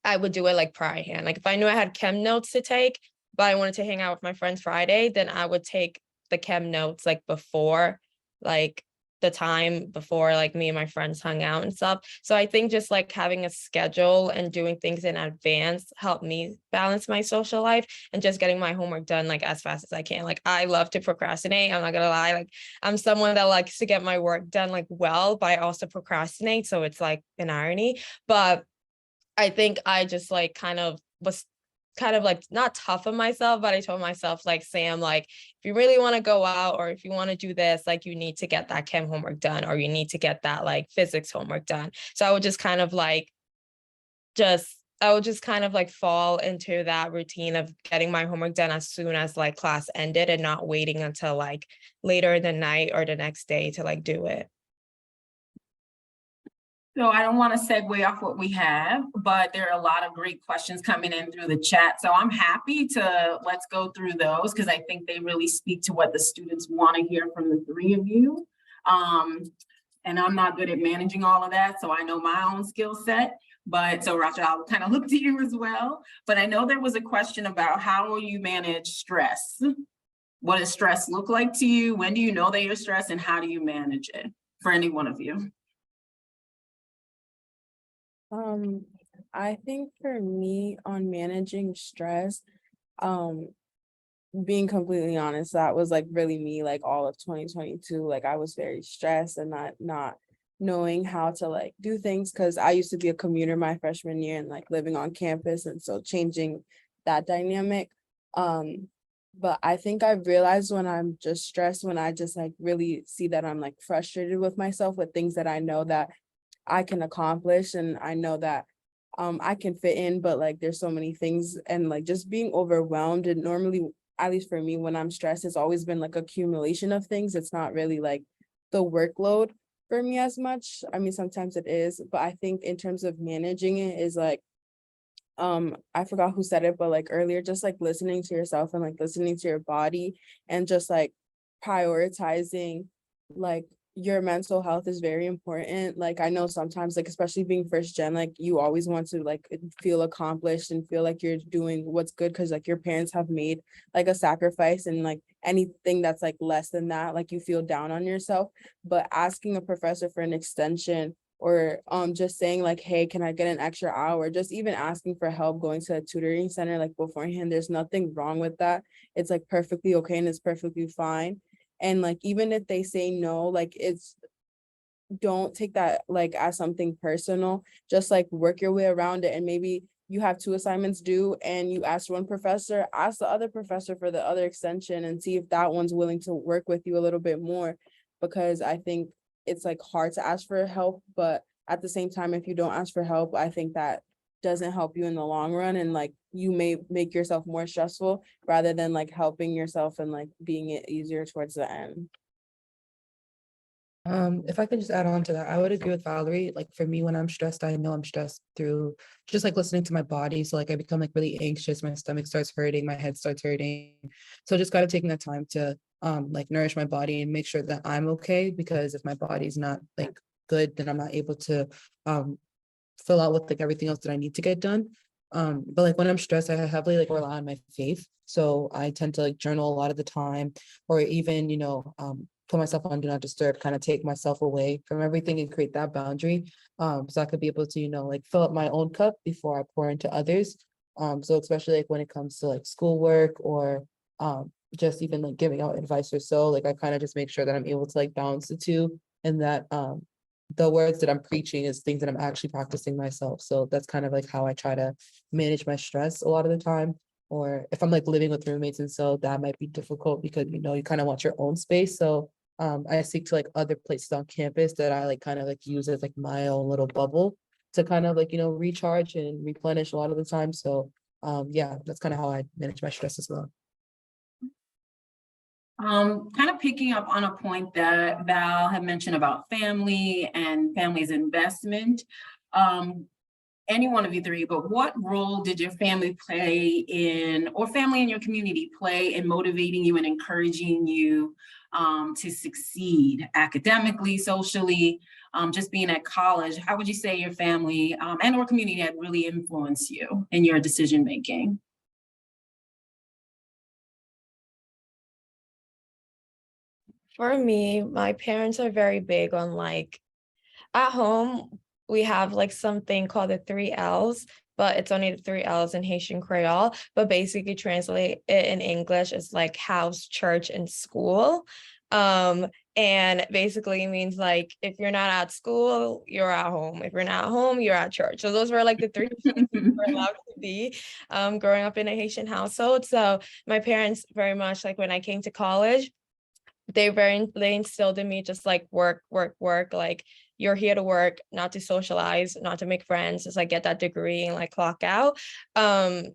I would do it like prior hand. Like if I knew I had chem notes to take, but I wanted to hang out with my friends Friday, then I would take the chem notes like before, like the time before like me and my friends hung out and stuff. So I think just like having a schedule and doing things in advance helped me balance my social life and just getting my homework done like as fast as I can. Like I love to procrastinate. I'm not gonna lie. Like I'm someone that likes to get my work done like well, but I also procrastinate. So it's like an irony. But I think I just like was kind of like not tough on myself, but I told myself like, Sam, like if you really want to go out or if you want to do this, like you need to get that chem homework done or you need to get that like physics homework done. So I would just kind of like I would just kind of like fall into that routine of getting my homework done as soon as like class ended and not waiting until like later in the night or the next day to like do it. So I don't want to segue off what we have, but there are a lot of great questions coming in through the chat. So I'm happy to let's go through those because I think they really speak to what the students want to hear from the three of you. And I'm not good at managing all of that, so I know my own skill set. But so Raja, I'll kind of look to you as well. But I know there was a question about how will you manage stress? What does stress look like to you? When do you know that you're stressed and how do you manage it for any one of you? I think for me on managing stress, being completely honest, that was like really me, like all of 2022. Like I was very stressed and not knowing how to like do things because I used to be a commuter my freshman year and like living on campus. And so changing that dynamic. But I think I've realized when I'm just stressed, when I just like really see that I'm like frustrated with myself with things that I know that I can accomplish and I know that I can fit in, but like there's so many things and like just being overwhelmed. And normally, at least for me, when I'm stressed, it's always been like accumulation of things. It's not really like the workload for me as much. I mean, sometimes it is, but I think in terms of managing it is like, I forgot who said it, but like earlier, just like listening to yourself and like listening to your body and just like prioritizing like your mental health is very important. Like I know sometimes, like especially being first gen, like you always want to like feel accomplished and feel like you're doing what's good because like your parents have made like a sacrifice and like anything that's like less than that, like you feel down on yourself. But asking a professor for an extension or just saying like, hey, can I get an extra hour? Just even asking for help, going to a tutoring center like beforehand, there's nothing wrong with that. It's like perfectly okay and it's perfectly fine. And like, even if they say no, like don't take that like as something personal, just like work your way around it. And maybe you have 2 assignments due and you ask one professor, ask the other professor for the other extension and see if that one's willing to work with you a little bit more. Because I think it's like hard to ask for help, but at the same time, if you don't ask for help, I think that doesn't help you in the long run. And like, you may make yourself more stressful rather than like helping yourself and like being it easier towards the end. If I could just add on to that, I would agree with Valerie. Like for me, when I'm stressed, I know I'm stressed through just like listening to my body. So like I become like really anxious, my stomach starts hurting, my head starts hurting. So just kind of taking the time to like nourish my body and make sure that I'm okay, because if my body's not like good, then I'm not able to fill out with like everything else that I need to get done. But like when I'm stressed, I heavily like rely on my faith. So I tend to like journal a lot of the time, or even, put myself on do not disturb, kind of take myself away from everything and create that boundary. So I could be able to, like fill up my own cup before I pour into others. So especially like when it comes to like schoolwork or just even like giving out advice or so, like I kind of just make sure that I'm able to like balance the two, and that the words that I'm preaching is things that I'm actually practicing myself. So that's kind of like how I try to manage my stress a lot of the time. Or if I'm like living with roommates, and so that might be difficult because you kind of want your own space. So I seek to like other places on campus that I like kind of like use as like my own little bubble to kind of like recharge and replenish a lot of the time. So yeah, that's kind of how I manage my stress as well. Kind of picking up on a point that Val had mentioned about family and family's investment. Any one of you three, but what role did your family play in, or family in your community play in motivating you and encouraging you to succeed academically, socially, just being at college? How would you say your family and or community had really influenced you in your decision making? For me, my parents are very big on like at home, we have like something called the 3 L's, but it's only the 3 L's in Haitian Creole. But basically translate it in English is like house, church, and school. Um, and basically means like if you're not at school, you're at home. If you're not at home, you're at church. So those were like the three things we're allowed to be growing up in a Haitian household. So my parents very much like when I came to college, they instilled in me just like work, work, work. Like you're here to work, not to socialize, not to make friends, just like get that degree and like clock out.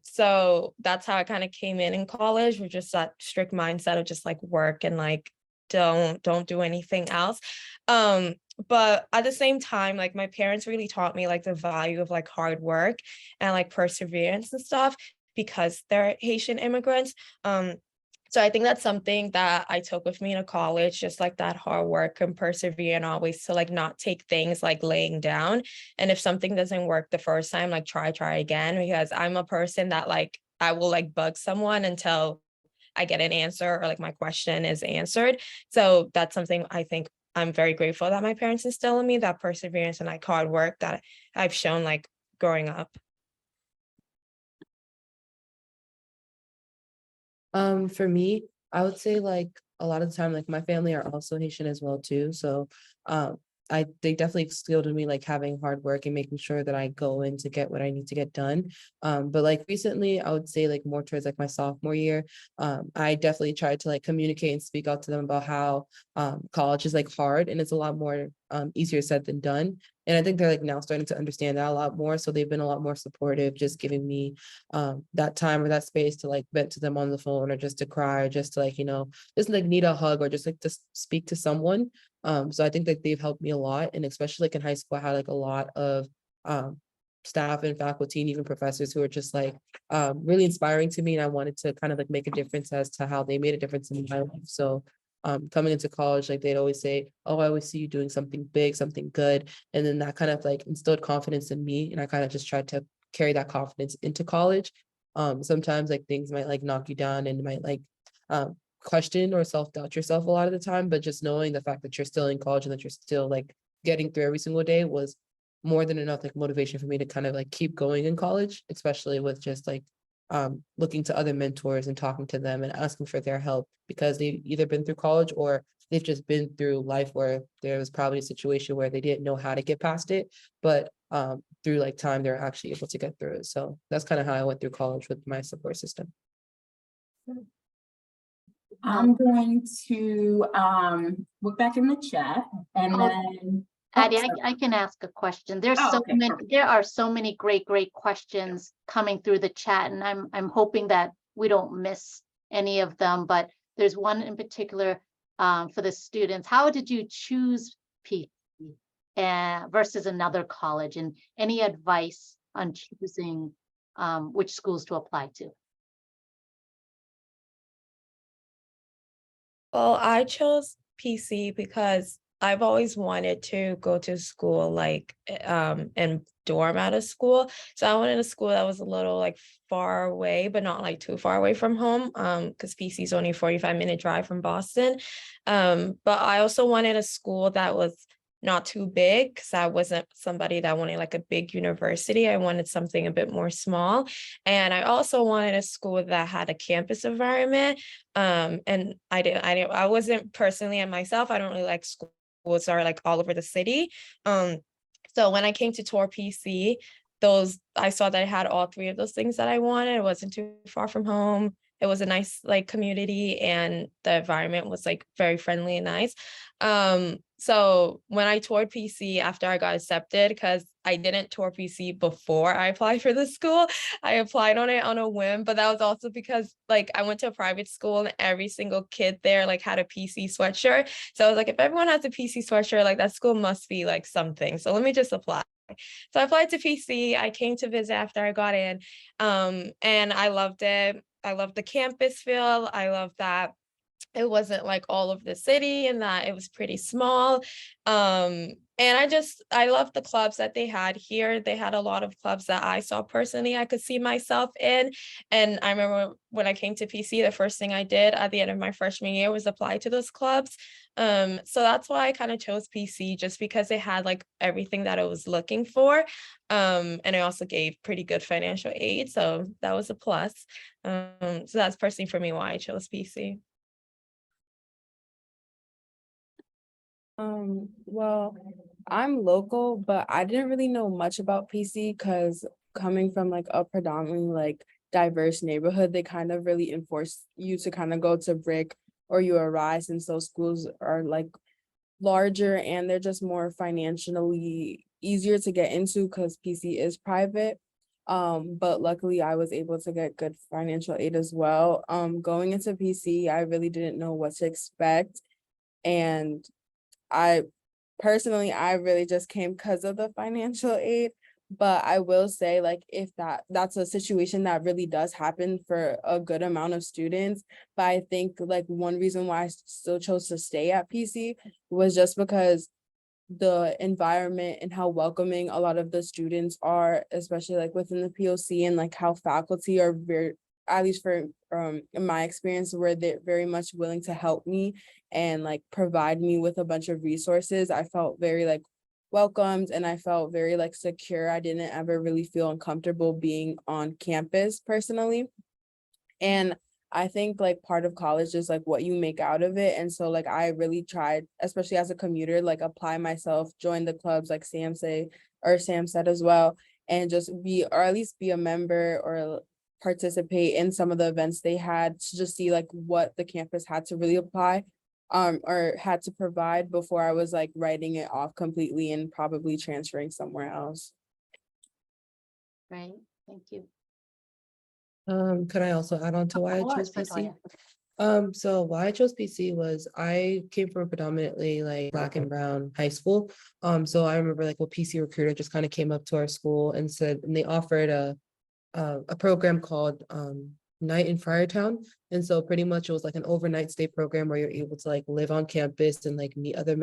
So that's how I kind of came in college with just that strict mindset of just like work and like don't do anything else. But at the same time, like my parents really taught me like the value of like hard work and like perseverance and stuff because they're Haitian immigrants. So I think that's something that I took with me to college, just like that hard work and persevere and always to like not take things like laying down. And if something doesn't work the first time, like try again, because I'm a person that like I will like bug someone until I get an answer or like my question is answered. So that's something I think I'm very grateful that my parents instilled in me, that perseverance and like hard work that I've shown like growing up. For me, I would say like a lot of the time, like my family are also Haitian as well too. So they definitely instilled in me like having hard work and making sure that I go in to get what I need to get done. But like recently, I would say like more towards like my sophomore year, I definitely tried to like communicate and speak out to them about how college is like hard and it's a lot more easier said than done. And I think they're like now starting to understand that a lot more. So they've been a lot more supportive, just giving me that time or that space to like vent to them on the phone or just to cry or just to like, just like need a hug or just like to speak to someone. So I think that they've helped me a lot. And especially like in high school, I had like a lot of staff and faculty and even professors who are just like really inspiring to me. And I wanted to kind of like make a difference as to how they made a difference in my life. So coming into college, like they'd always say, oh, I always see you doing something big, something good. And then that kind of like instilled confidence in me. And I kind of just tried to carry that confidence into college. Sometimes like things might like knock you down and might like question or self-doubt yourself a lot of the time, but just knowing the fact that you're still in college and that you're still like getting through every single day was more than enough like motivation for me to kind of like keep going in college, especially with just like looking to other mentors and talking to them and asking for their help because they've either been through college or they've just been through life where there was probably a situation where they didn't know how to get past it, but through like time they're actually able to get through it. So that's kind of how I went through college with my support system. I'm going to look back in the chat and Oh, then. Addie, sorry. I can ask a question. There's Oh, so okay, many, perfect. there are so many great questions coming through the chat, and I'm hoping that we don't miss any of them. But there's one in particular for the students. How did you choose PC versus another college, and any advice on choosing which schools to apply to? Well, I chose PC because I've always wanted to go to school like and dorm out of school. So I wanted a school that was a little like far away, but not like too far away from home. Because PC is only a 45-minute drive from Boston. But I also wanted a school that was not too big because I wasn't somebody that wanted like a big university. I wanted something a bit more small. And I also wanted a school that had a campus environment. And I wasn't personally at myself. I don't really like schools that are like all over the city. So when I came to tour PC, I saw that I had all three of those things that I wanted. It wasn't too far from home. It was a nice like community and the environment was like very friendly and nice. So when I toured PC after I got accepted, because I didn't tour PC before I applied for the school, I applied on it on a whim, but that was also because like I went to a private school and every single kid there like had a PC sweatshirt. So I was like, if everyone has a PC sweatshirt, like that school must be like something. So let me just apply. So I applied to PC. I came to visit after I got in, and I loved it. I loved the campus feel. I loved that it wasn't like all of the city and that it was pretty small. And I love the clubs that they had here. They had a lot of clubs that I saw personally I could see myself in. And I remember when I came to PC, the first thing I did at the end of my freshman year was apply to those clubs. So that's why I kind of chose PC, just because it had like everything that I was looking for. And I also gave pretty good financial aid, so that was a plus. So that's personally for me why I chose PC. Well, I'm local, but I didn't really know much about PC because coming from like a predominantly like diverse neighborhood, they kind of really enforce you to kind of go to brick or URI, since those schools are like larger and they're just more financially easier to get into because PC is private. But luckily I was able to get good financial aid as well. Going into PC, I really didn't know what to expect. And I personally, I really just came because of the financial aid. But I will say, like, if that's a situation that really does happen for a good amount of students. But I think like one reason why I still chose to stay at PC was just because the environment and how welcoming a lot of the students are, especially like within the POC, and like how faculty are very, at least for in my experience, where they're very much willing to help me and like provide me with a bunch of resources. I felt very like welcomed and I felt very like secure. I didn't ever really feel uncomfortable being on campus personally. And I think like part of college is like what you make out of it. And so like I really tried, especially as a commuter, like apply myself, join the clubs like Sam said as well, and just be, or at least be a member or participate in some of the events they had to just see like what the campus had to really apply or had to provide before I was like writing it off completely and probably transferring somewhere else. Right, thank you. Could I also add on to why I chose Of course, PC? Latoya. So why I chose PC was I came from a predominantly like Black and brown high school. So I remember like, well, PC Recruiter just kind of came up to our school and said, and they offered a program called Night in Friartown. And so pretty much it was like an overnight stay program where you're able to like live on campus and like meet other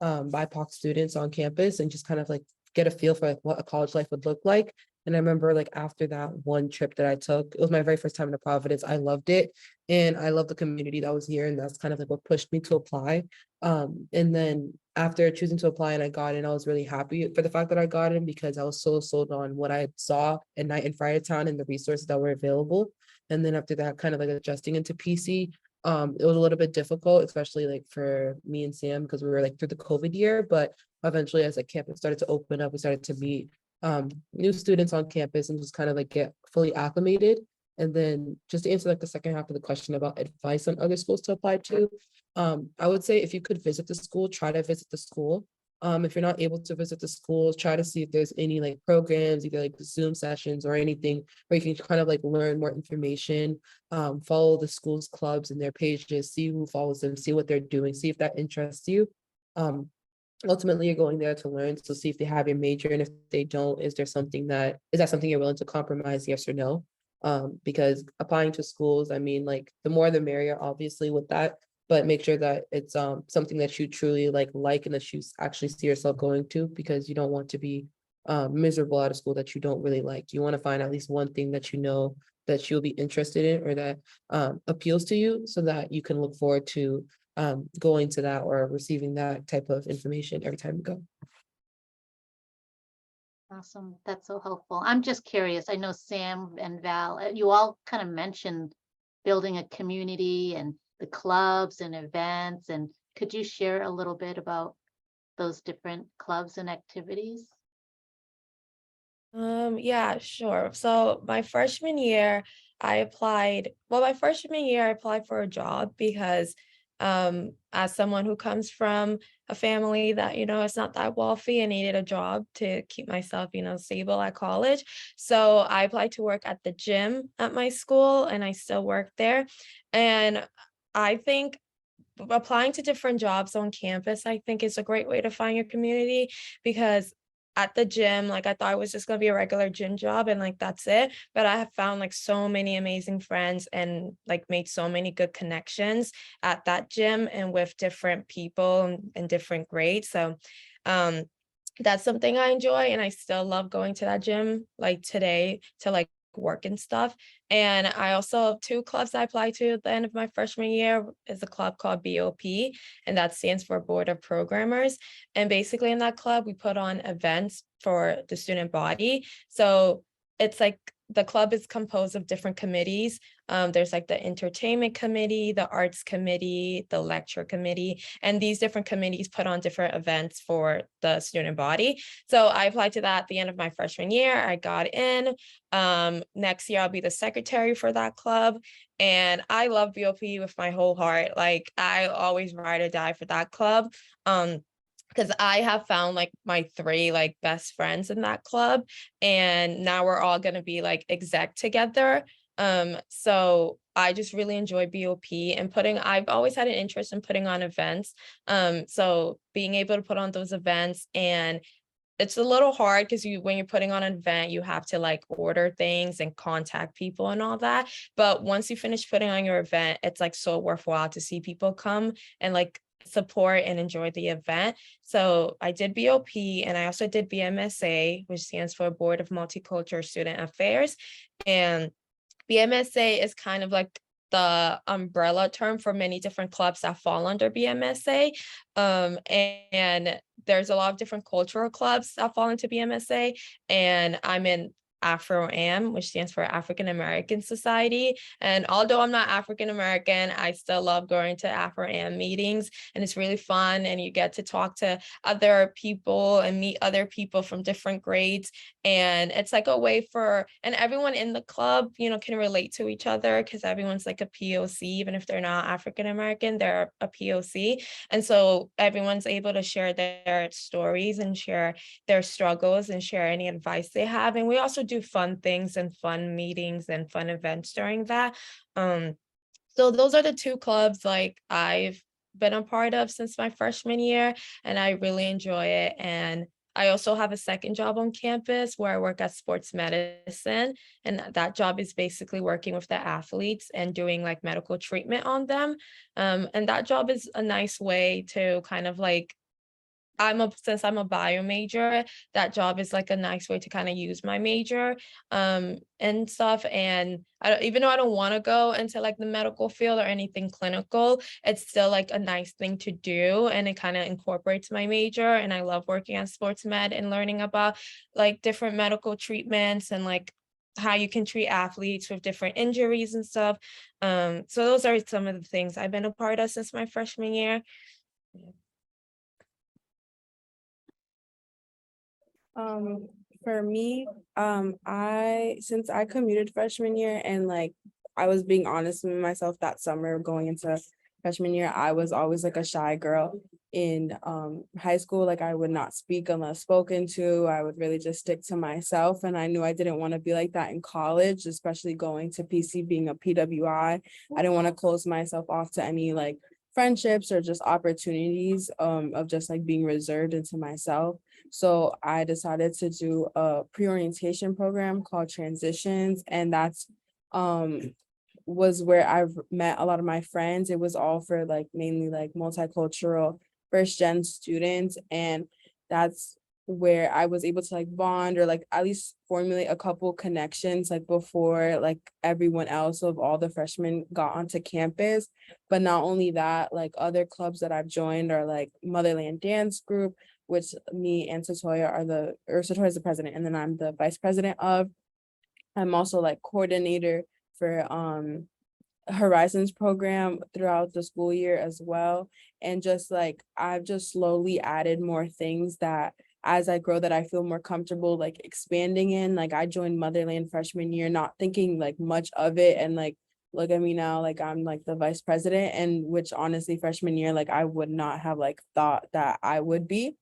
BIPOC students on campus and just kind of like get a feel for like what a college life would look like. And I remember like after that one trip that I took, it was my very first time to Providence. I loved it. And I love the community that was here. And that's kind of like what pushed me to apply. And then after choosing to apply and I got in, I was really happy for the fact that I got in because I was so sold on what I saw at Night in Friartown and the resources that were available. And then after that, kind of like adjusting into PC, it was a little bit difficult, especially like for me and Sam, because we were like through the COVID year, but eventually as like campus started to open up, we started to meet new students on campus and just kind of like get fully acclimated. And then just to answer like the second half of the question about advice on other schools to apply to, I would say if you could visit the school, try to visit the school. If you're not able to visit the schools, try to see if there's any like programs, either like Zoom sessions or anything where you can kind of like learn more information, follow the school's clubs and their pages, see who follows them, see what they're doing, see if that interests you. Ultimately you're going there to learn, so see if they have your major, and if they don't, is that something you're willing to compromise, yes or no? Because applying to schools, I mean, like the more the merrier, obviously with that, but make sure that it's something that you truly like and that you actually see yourself going to, because you don't want to be miserable out of school that you don't really like. You want to find at least one thing that you know that you'll be interested in or that appeals to you, so that you can look forward to going to that or receiving that type of information every time you go. Awesome, that's so helpful. I'm just curious, I know Sam and Val, you all kind of mentioned building a community and the clubs and events, and could you share a little bit about those different clubs and activities? Yeah, sure. So my freshman year, I applied for a job because as someone who comes from a family that, is not that wealthy, I needed a job to keep myself, stable at college. So I applied to work at the gym at my school and I still work there. And I think applying to different jobs on campus, I think is a great way to find your community, because at the gym, like I thought it was just gonna be a regular gym job and like that's it. But I have found like so many amazing friends and like made so many good connections at that gym and with different people and different grades. So um that's something I enjoy, and I still love going to that gym like today to like work and stuff. And I also have two clubs I applied to at the end of my freshman year is a club called BOP, and that stands for Board of Programmers. And basically in that club, we put on events for the student body. So it's like the club is composed of different committees. There's like the entertainment committee, the arts committee, the lecture committee, and these different committees put on different events for the student body. So I applied to that at the end of my freshman year. I got in. Next year I'll be the secretary for that club. And I love BOP with my whole heart. Like I always ride or die for that club. Because I have found like my three like best friends in that club, and now we're all gonna be like exec together. So I just really enjoy BOP and I've always had an interest in putting on events. So being able to put on those events, and it's a little hard because when you're putting on an event, you have to like order things and contact people and all that. But once you finish putting on your event, it's like so worthwhile to see people come and like support and enjoy the event. So I did BOP, and I also did BMSA, which stands for Board of Multicultural Student Affairs. And BMSA is kind of like the umbrella term for many different clubs that fall under BMSA. And there's a lot of different cultural clubs that fall into BMSA, and I'm in Afro-Am, which stands for African American Society. And although I'm not African American, I still love going to Afro-Am meetings, and it's really fun. And you get to talk to other people and meet other people from different grades. And it's like a way and everyone in the club, can relate to each other because everyone's like a POC, even if they're not African American, they're a POC. And so everyone's able to share their stories and share their struggles and share any advice they have. And we also do fun things and fun meetings and fun events during that. So those are the two clubs like I've been a part of since my freshman year, and I really enjoy it. And I also have a second job on campus where I work at sports medicine, and that job is basically working with the athletes and doing like medical treatment on them. And that job is a nice way to kind of like since I'm a bio major, that job is like a nice way to kind of use my major and stuff. And even though I don't want to go into like the medical field or anything clinical, it's still like a nice thing to do, and it kind of incorporates my major. And I love working on sports med and learning about like different medical treatments and like how you can treat athletes with different injuries and stuff. So those are some of the things I've been a part of since my freshman year. For me, since I commuted freshman year and like I was being honest with myself that summer going into freshman year, I was always like a shy girl in high school. Like I would not speak unless spoken to. I would really just stick to myself, and I knew I didn't want to be like that in college, especially going to PC being a PWI. I didn't want to close myself off to any like friendships or just opportunities of just like being reserved into myself. So I decided to do a pre-orientation program called Transitions, and that's was where I've met a lot of my friends. It was all for like mainly like multicultural first gen students, and that's where I was able to like bond or like at least formulate a couple connections like before like everyone else of all the freshmen got onto campus. But not only that, like other clubs that I've joined are like Motherland Dance Group, which me and Satoya Satoya is the president, and then I'm the vice president of. I'm also like coordinator for Horizons program throughout the school year as well. And just like I've just slowly added more things that as I grow that I feel more comfortable like expanding in. Like I joined Motherland freshman year, not thinking like much of it, and like look at me now, like I'm like the vice president, and which honestly freshman year like I would not have like thought that I would be.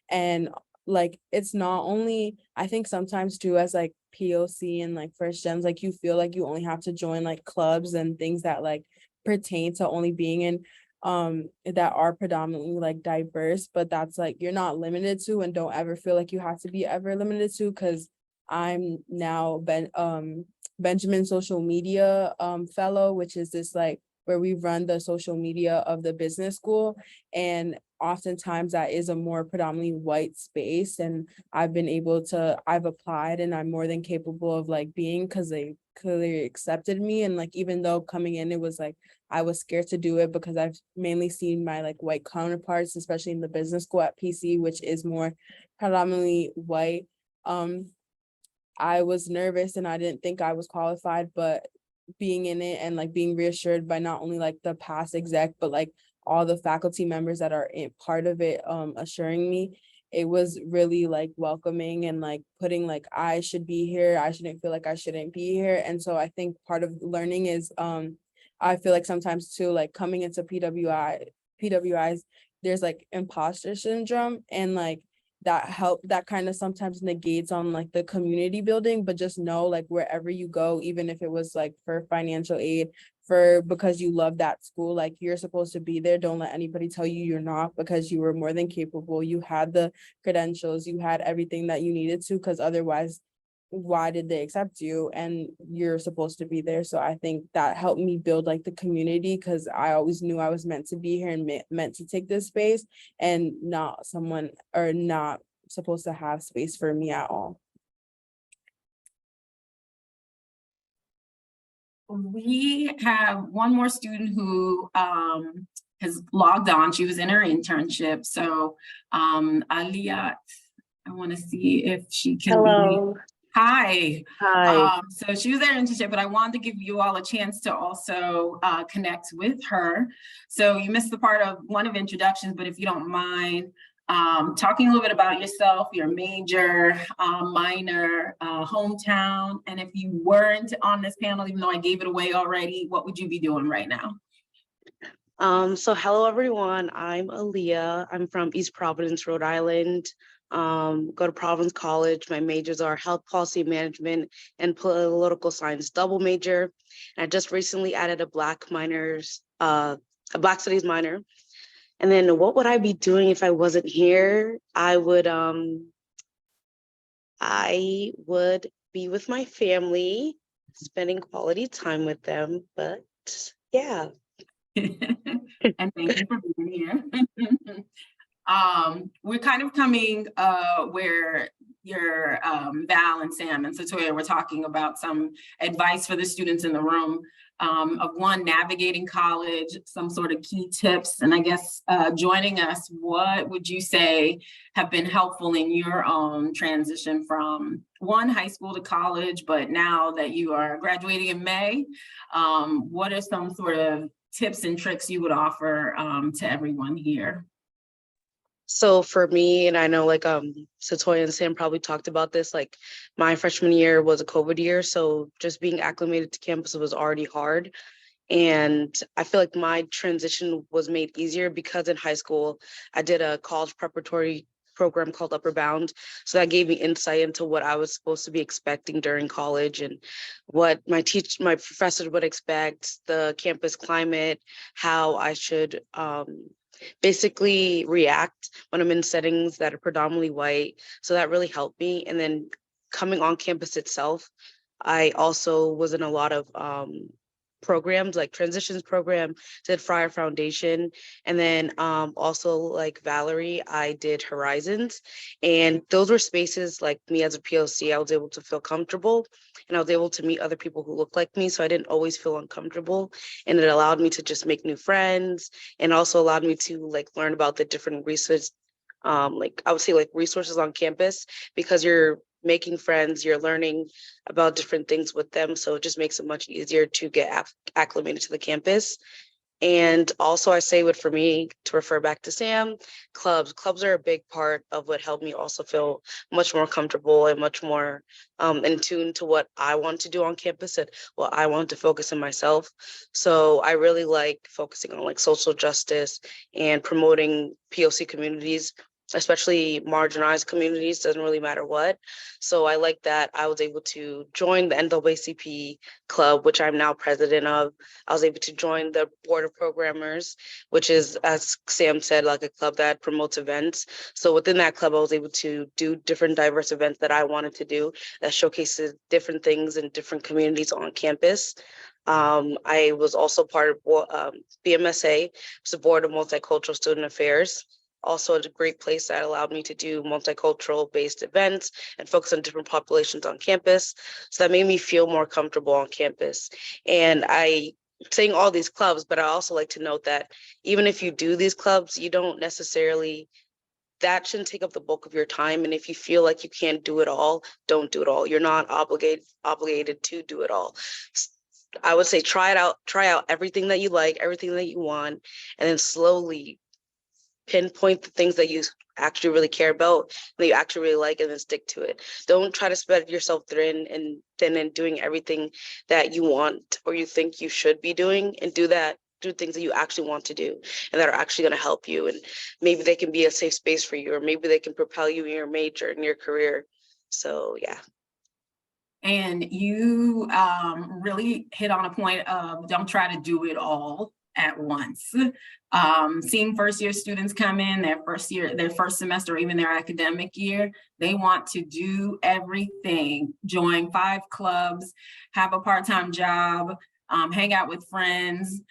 And like it's not only, I think sometimes too as like POC and like first gens, like you feel like you only have to join like clubs and things that like pertain to only being in that are predominantly like diverse, but that's like you're not limited to, and don't ever feel like you have to be ever limited to, because I'm now Benjamin social media fellow, which is this like where we run the social media of the business school. And oftentimes that is a more predominantly white space. And I've applied, and I'm more than capable of like being, because they clearly accepted me. And like, even though coming in, it was like, I was scared to do it because I've mainly seen my like white counterparts, especially in the business school at PC, which is more predominantly white. I was nervous and I didn't think I was qualified, but being in it and like being reassured by not only like the past exec, but like all the faculty members that are in part of it, assuring me, it was really like welcoming, and like putting like I should be here. I shouldn't feel like I shouldn't be here. And so I think part of learning is I feel like sometimes too, like coming into PWIs, there's like imposter syndrome, and like that kind of sometimes negates on like the community building. But just know, like, wherever you go, even if it was like for financial aid, for because you love that school, like you're supposed to be there. Don't let anybody tell you you're not, because you were more than capable. You had the credentials, you had everything that you needed to, because otherwise why did they accept you? And you're supposed to be there. So I think that helped me build like the community, because I always knew I was meant to be here and meant to take this space, and not someone, or not supposed to have space for me at all. We have one more student who has logged on. She was in her internship. So Aliyah, I want to see if she can. Hello. Hi. Hi. So she was there internship, but I wanted to give you all a chance to also connect with her. So you missed the part of one of introductions, but if you don't mind, talking a little bit about yourself, your major, minor, hometown, and if you weren't on this panel, even though I gave it away already, what would you be doing right now? So hello everyone. I'm Aaliyah. I'm from East Providence, Rhode Island. Go to Providence College. My majors are health policy management and political science double major. And I just recently added a Black Studies minor. And then what would I be doing if I wasn't here? I would be with my family, spending quality time with them. But yeah. And thank you for being here. We're kind of coming where your Val and Sam and Satoya were talking about some advice for the students in the room, of one, navigating college, some sort of key tips, and I guess joining us, what would you say have been helpful in your own transition from one, high school to college, but now that you are graduating in May, what are some sort of tips and tricks you would offer to everyone here? So for me, and I know like Satoya and Sam probably talked about this, like my freshman year was a COVID year. So just being acclimated to campus was already hard. And I feel like my transition was made easier because in high school, I did a college preparatory program called Upper Bound. So that gave me insight into what I was supposed to be expecting during college and what my professors would expect, the campus climate, how I should basically react when I'm in settings that are predominantly white. So that really helped me. And then coming on campus itself, I also was in a lot of programs like transitions program, did Friar Foundation, and then also like Valerie, I did Horizons, and those were spaces like me as a POC, I was able to feel comfortable, and I was able to meet other people who look like me, so I didn't always feel uncomfortable, and it allowed me to just make new friends, and also allowed me to like learn about the different research, like I would say like resources on campus, because you're making friends, you're learning about different things with them. So it just makes it much easier to get acclimated to the campus. And also I say what for me, to refer back to Sam, clubs are a big part of what helped me also feel much more comfortable and much more in tune to what I want to do on campus and what I want to focus on myself. So I really like focusing on like social justice and promoting POC communities especially marginalized communities, doesn't really matter what. So I like that I was able to join the NAACP club, which I'm now president of. I was able to join the board of programmers, which is, as Sam said, like a club that promotes events. So within that club, I was able to do different diverse events that I wanted to do that showcases different things in different communities on campus. I was also part of BMSA, which is the Board of Multicultural Student Affairs. Also a great place that allowed me to do multicultural based events and focus on different populations on campus. So that made me feel more comfortable on campus. And I saying all these clubs, but I also like to note that even if you do these clubs, you don't necessarily, that shouldn't take up the bulk of your time. And if you feel like you can't do it all, don't do it all. You're not obligated to do it all. I would say try out everything that you like, everything that you want, and then slowly pinpoint the things that you actually really care about, that you actually really like, and then stick to it. Don't try to spread yourself thin and doing everything that you want or you think you should be doing, and do things that you actually want to do and that are actually going to help you. And maybe they can be a safe space for you, or maybe they can propel you in your major, in your career. So yeah. And you really hit on a point of don't try to do it all at once. Seeing first year students come in their first semester, or even their academic year, they want to do everything, join 5 clubs, have a part-time job, hang out with friends,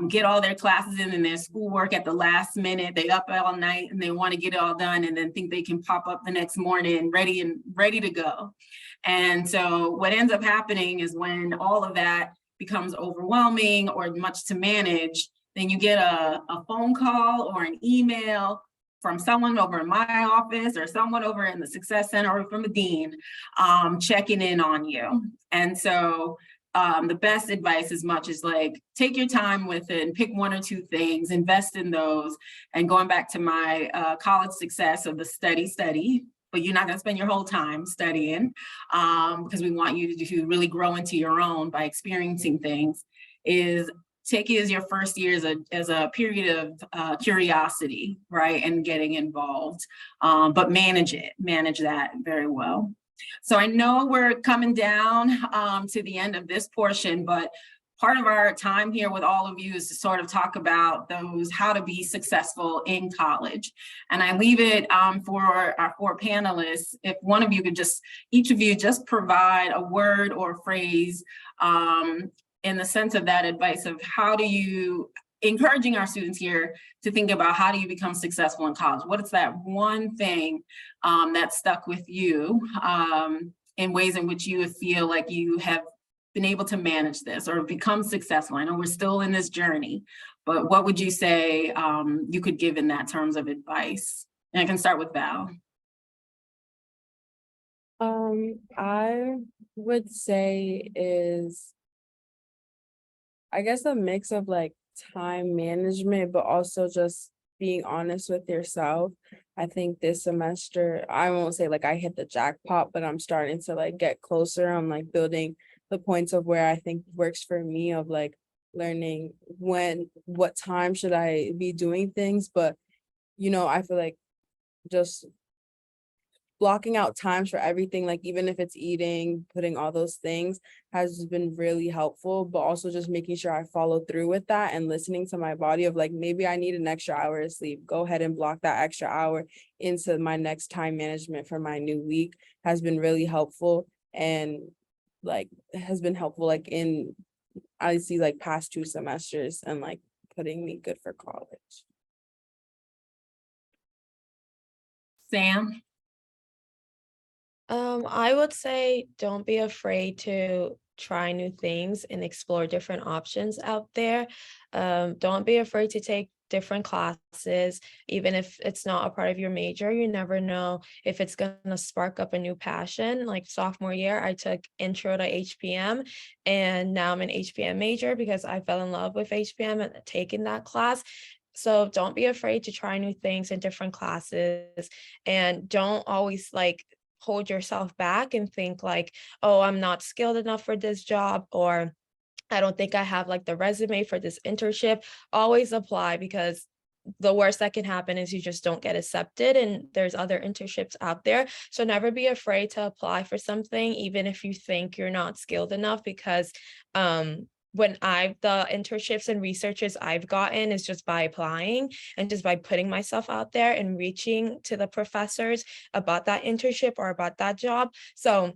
get all their classes in and their schoolwork at the last minute. They up all night and they want to get it all done, and then think they can pop up the next morning ready to go. And so what ends up happening is when all of that becomes overwhelming or much to manage, then you get a phone call or an email from someone over in my office or someone over in the Success Center or from the dean checking in on you. And so the best advice as much as like, take your time with it and pick 1 or 2 things, invest in those. And going back to my college success of the study, but you're not going to spend your whole time studying because we want you to really grow into your own by experiencing things, is take it as your first year as a period of curiosity, right? And getting involved, but manage that very well. So I know we're coming down to the end of this portion, but part of our time here with all of you is to sort of talk about how to be successful in college. And I leave it for our 4 panelists, if one of you could each of you just provide a word or phrase in the sense of that advice of encouraging our students here to think about how do you become successful in college? What is that one thing that stuck with you in ways in which you feel like you have been able to manage this or become successful? I know we're still in this journey, but what would you say you could give in that terms of advice? And I can start with Val. I would say is, I guess, a mix of like time management, but also just being honest with yourself. I think this semester, I won't say like I hit the jackpot, but I'm starting to like get closer. I'm like building the points of where I think works for me, of like learning what time should I be doing things. But, I feel like just blocking out times for everything, like even if it's eating, putting all those things, has been really helpful, but also just making sure I follow through with that and listening to my body of like, maybe I need an extra hour of sleep. Go ahead and block that extra hour into my next time management for my new week has been really helpful, and like has been helpful like in, I see like past 2 semesters and like putting me good for college. Sam? I would say don't be afraid to try new things and explore different options out there. Don't be afraid to take different classes, even if it's not a part of your major. You never know if it's going to spark up a new passion. Like sophomore year, I took intro to HPM, and now I'm an HPM major because I fell in love with HPM and taking that class. So don't be afraid to try new things in different classes, and don't always like hold yourself back and think like, oh, I'm not skilled enough for this job, or I don't think I have like the resume for this internship. Always apply, because the worst that can happen is you just don't get accepted, and there's other internships out there. So never be afraid to apply for something, even if you think you're not skilled enough, because the internships and researches I've gotten is just by applying and just by putting myself out there and reaching to the professors about that internship or about that job. So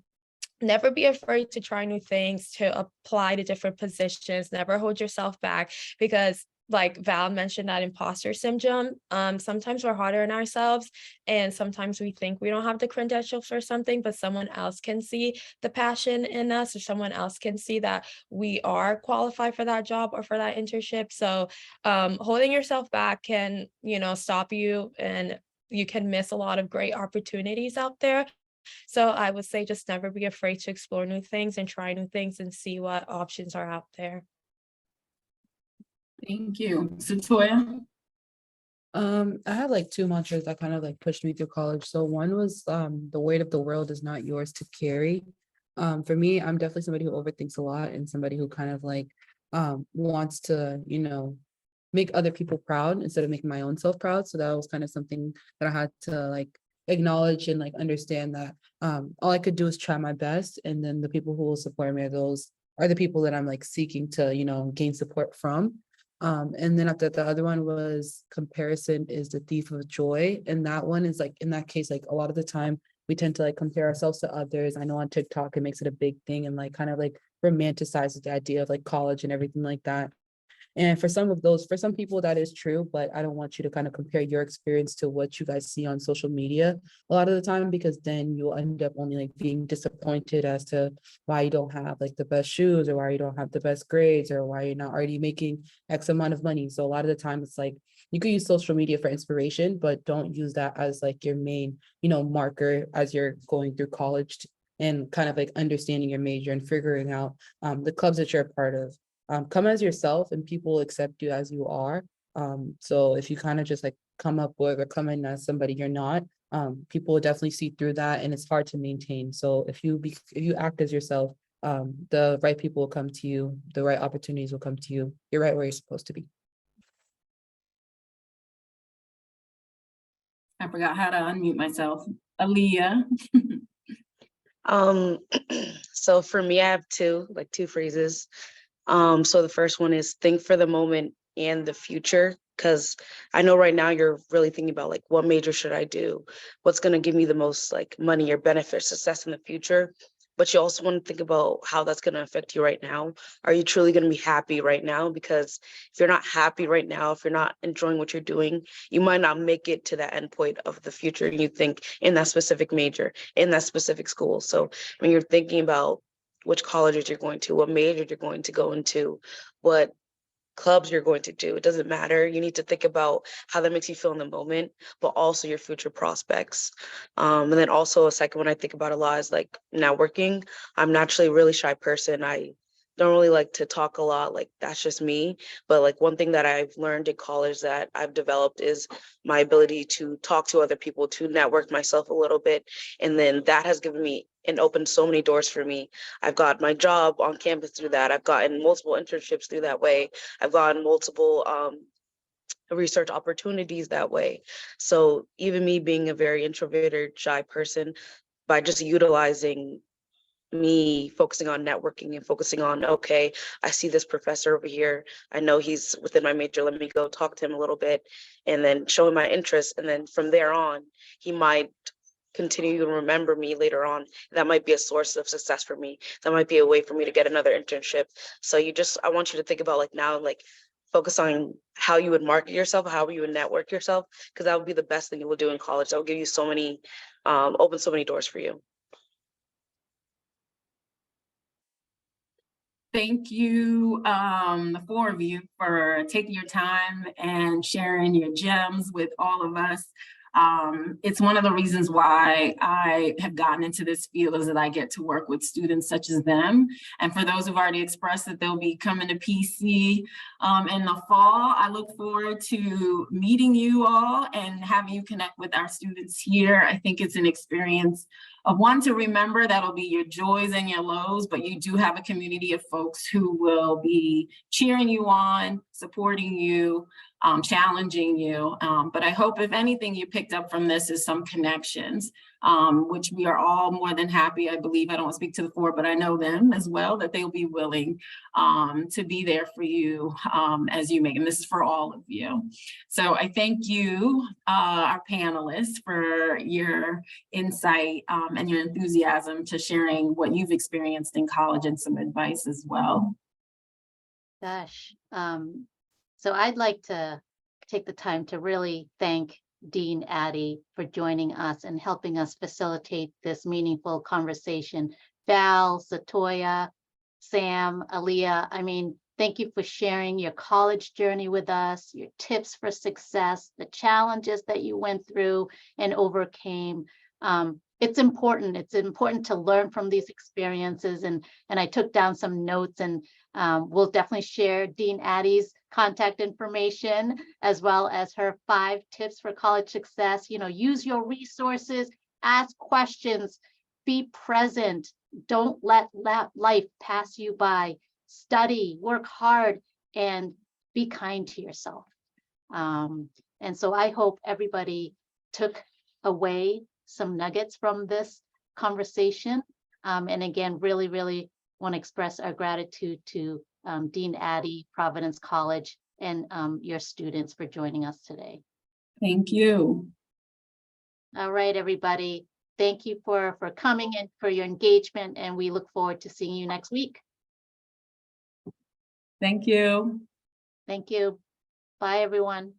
never be afraid to try new things, to apply to different positions, never hold yourself back, because like Val mentioned, that imposter syndrome, sometimes we're harder on ourselves, and sometimes we think we don't have the credentials for something, but someone else can see the passion in us, or someone else can see that we are qualified for that job or for that internship. So holding yourself back can, stop you, and you can miss a lot of great opportunities out there. So I would say just never be afraid to explore new things and try new things and see what options are out there. Thank you. Satoya? I had like two mantras that kind of like pushed me through college. So one was the weight of the world is not yours to carry. For me, I'm definitely somebody who overthinks a lot and somebody who kind of like wants to, make other people proud instead of making my own self proud. So that was kind of something that I had to like acknowledge and like understand that all I could do is try my best. And then the people who will support me are the people that I'm like seeking to, gain support from. And then after the other one was comparison is the thief of joy. And that one is like, in that case, like a lot of the time we tend to like compare ourselves to others. I know on TikTok, it makes it a big thing and like kind of like romanticizes the idea of like college and everything like that. And for some people that is true, but I don't want you to kind of compare your experience to what you guys see on social media a lot of the time, because then you'll end up only like being disappointed as to why you don't have like the best shoes, or why you don't have the best grades, or why you're not already making X amount of money. So a lot of the time it's like you could use social media for inspiration, but don't use that as like your main, marker as you're going through college and kind of like understanding your major and figuring out the clubs that you're a part of. Come as yourself and people will accept you as you are. So if you kind of just like come in as somebody you're not, people will definitely see through that, and it's hard to maintain. So if you act as yourself, the right people will come to you, the right opportunities will come to you. You're right where you're supposed to be. I forgot how to unmute myself. Aaliyah? So for me, I have two phrases. So the first one is think for the moment and the future, because I know right now you're really thinking about like, what major should I do? What's going to give me the most like money or benefit, success in the future? But you also want to think about how that's going to affect you right now. Are you truly going to be happy right now? Because if you're not happy right now, if you're not enjoying what you're doing, you might not make it to that end point of the future you think in that specific major, in that specific school. So when you're thinking about which colleges you're going to, what major you're going to go into, what clubs you're going to do, it doesn't matter. You need to think about how that makes you feel in the moment, but also your future prospects. And then also a second one I think about a lot is like networking. I'm naturally a really shy person. I don't really like to talk a lot, like that's just me. But like one thing that I've learned in college that I've developed is my ability to talk to other people, to network myself a little bit. And then that has given me and opened so many doors for me. I've got my job on campus through that. I've gotten multiple internships through that way. I've gotten multiple research opportunities that way. So even me being a very introverted, shy person, by just utilizing me focusing on networking and focusing on, okay, I see this professor over here. I know he's within my major. Let me go talk to him a little bit, and then showing my interest. And then from there on, he might continue to remember me later on. That might be a source of success for me. That might be a way for me to get another internship. So I want you to think about like now, like focus on how you would market yourself, how you would network yourself, because that would be the best thing you will do in college. That will give you so many, open so many doors for you. Thank you, the four of you, for taking your time and sharing your gems with all of us. It's one of the reasons why I have gotten into this field, is that I get to work with students such as them. And for those who've already expressed that they'll be coming to PC in the fall, I look forward to meeting you all and having you connect with our students here. I think it's an experience of one to remember. That'll be your joys and your lows, but you do have a community of folks who will be cheering you on, supporting you, challenging you. But I hope if anything you picked up from this is some connections, which we are all more than happy. I believe, I don't speak to the four, but I know them as well, that they'll be willing to be there for you as you make, and this is for all of you. So I thank you, our panelists, for your insight and your enthusiasm to sharing what you've experienced in college and some advice as well. Gosh, so I'd like to take the time to really thank Dean Addy for joining us and helping us facilitate this meaningful conversation. Val, Satoya, Sam, Aaliyah, I mean, thank you for sharing your college journey with us, your tips for success, the challenges that you went through and overcame. It's important. It's important to learn from these experiences. And I took down some notes, and we'll definitely share Dean Addy's contact information as well as her 5 tips for college success. You know, use your resources, ask questions, be present. Don't let life pass you by. Study, work hard, and be kind to yourself. And so I hope everybody took away some nuggets from this conversation. And again, really, really want to express our gratitude to Dean Addy, Providence College, and your students for joining us today. Thank you. All right, everybody. Thank you for coming and for your engagement, and we look forward to seeing you next week. Thank you. Thank you. Bye, everyone.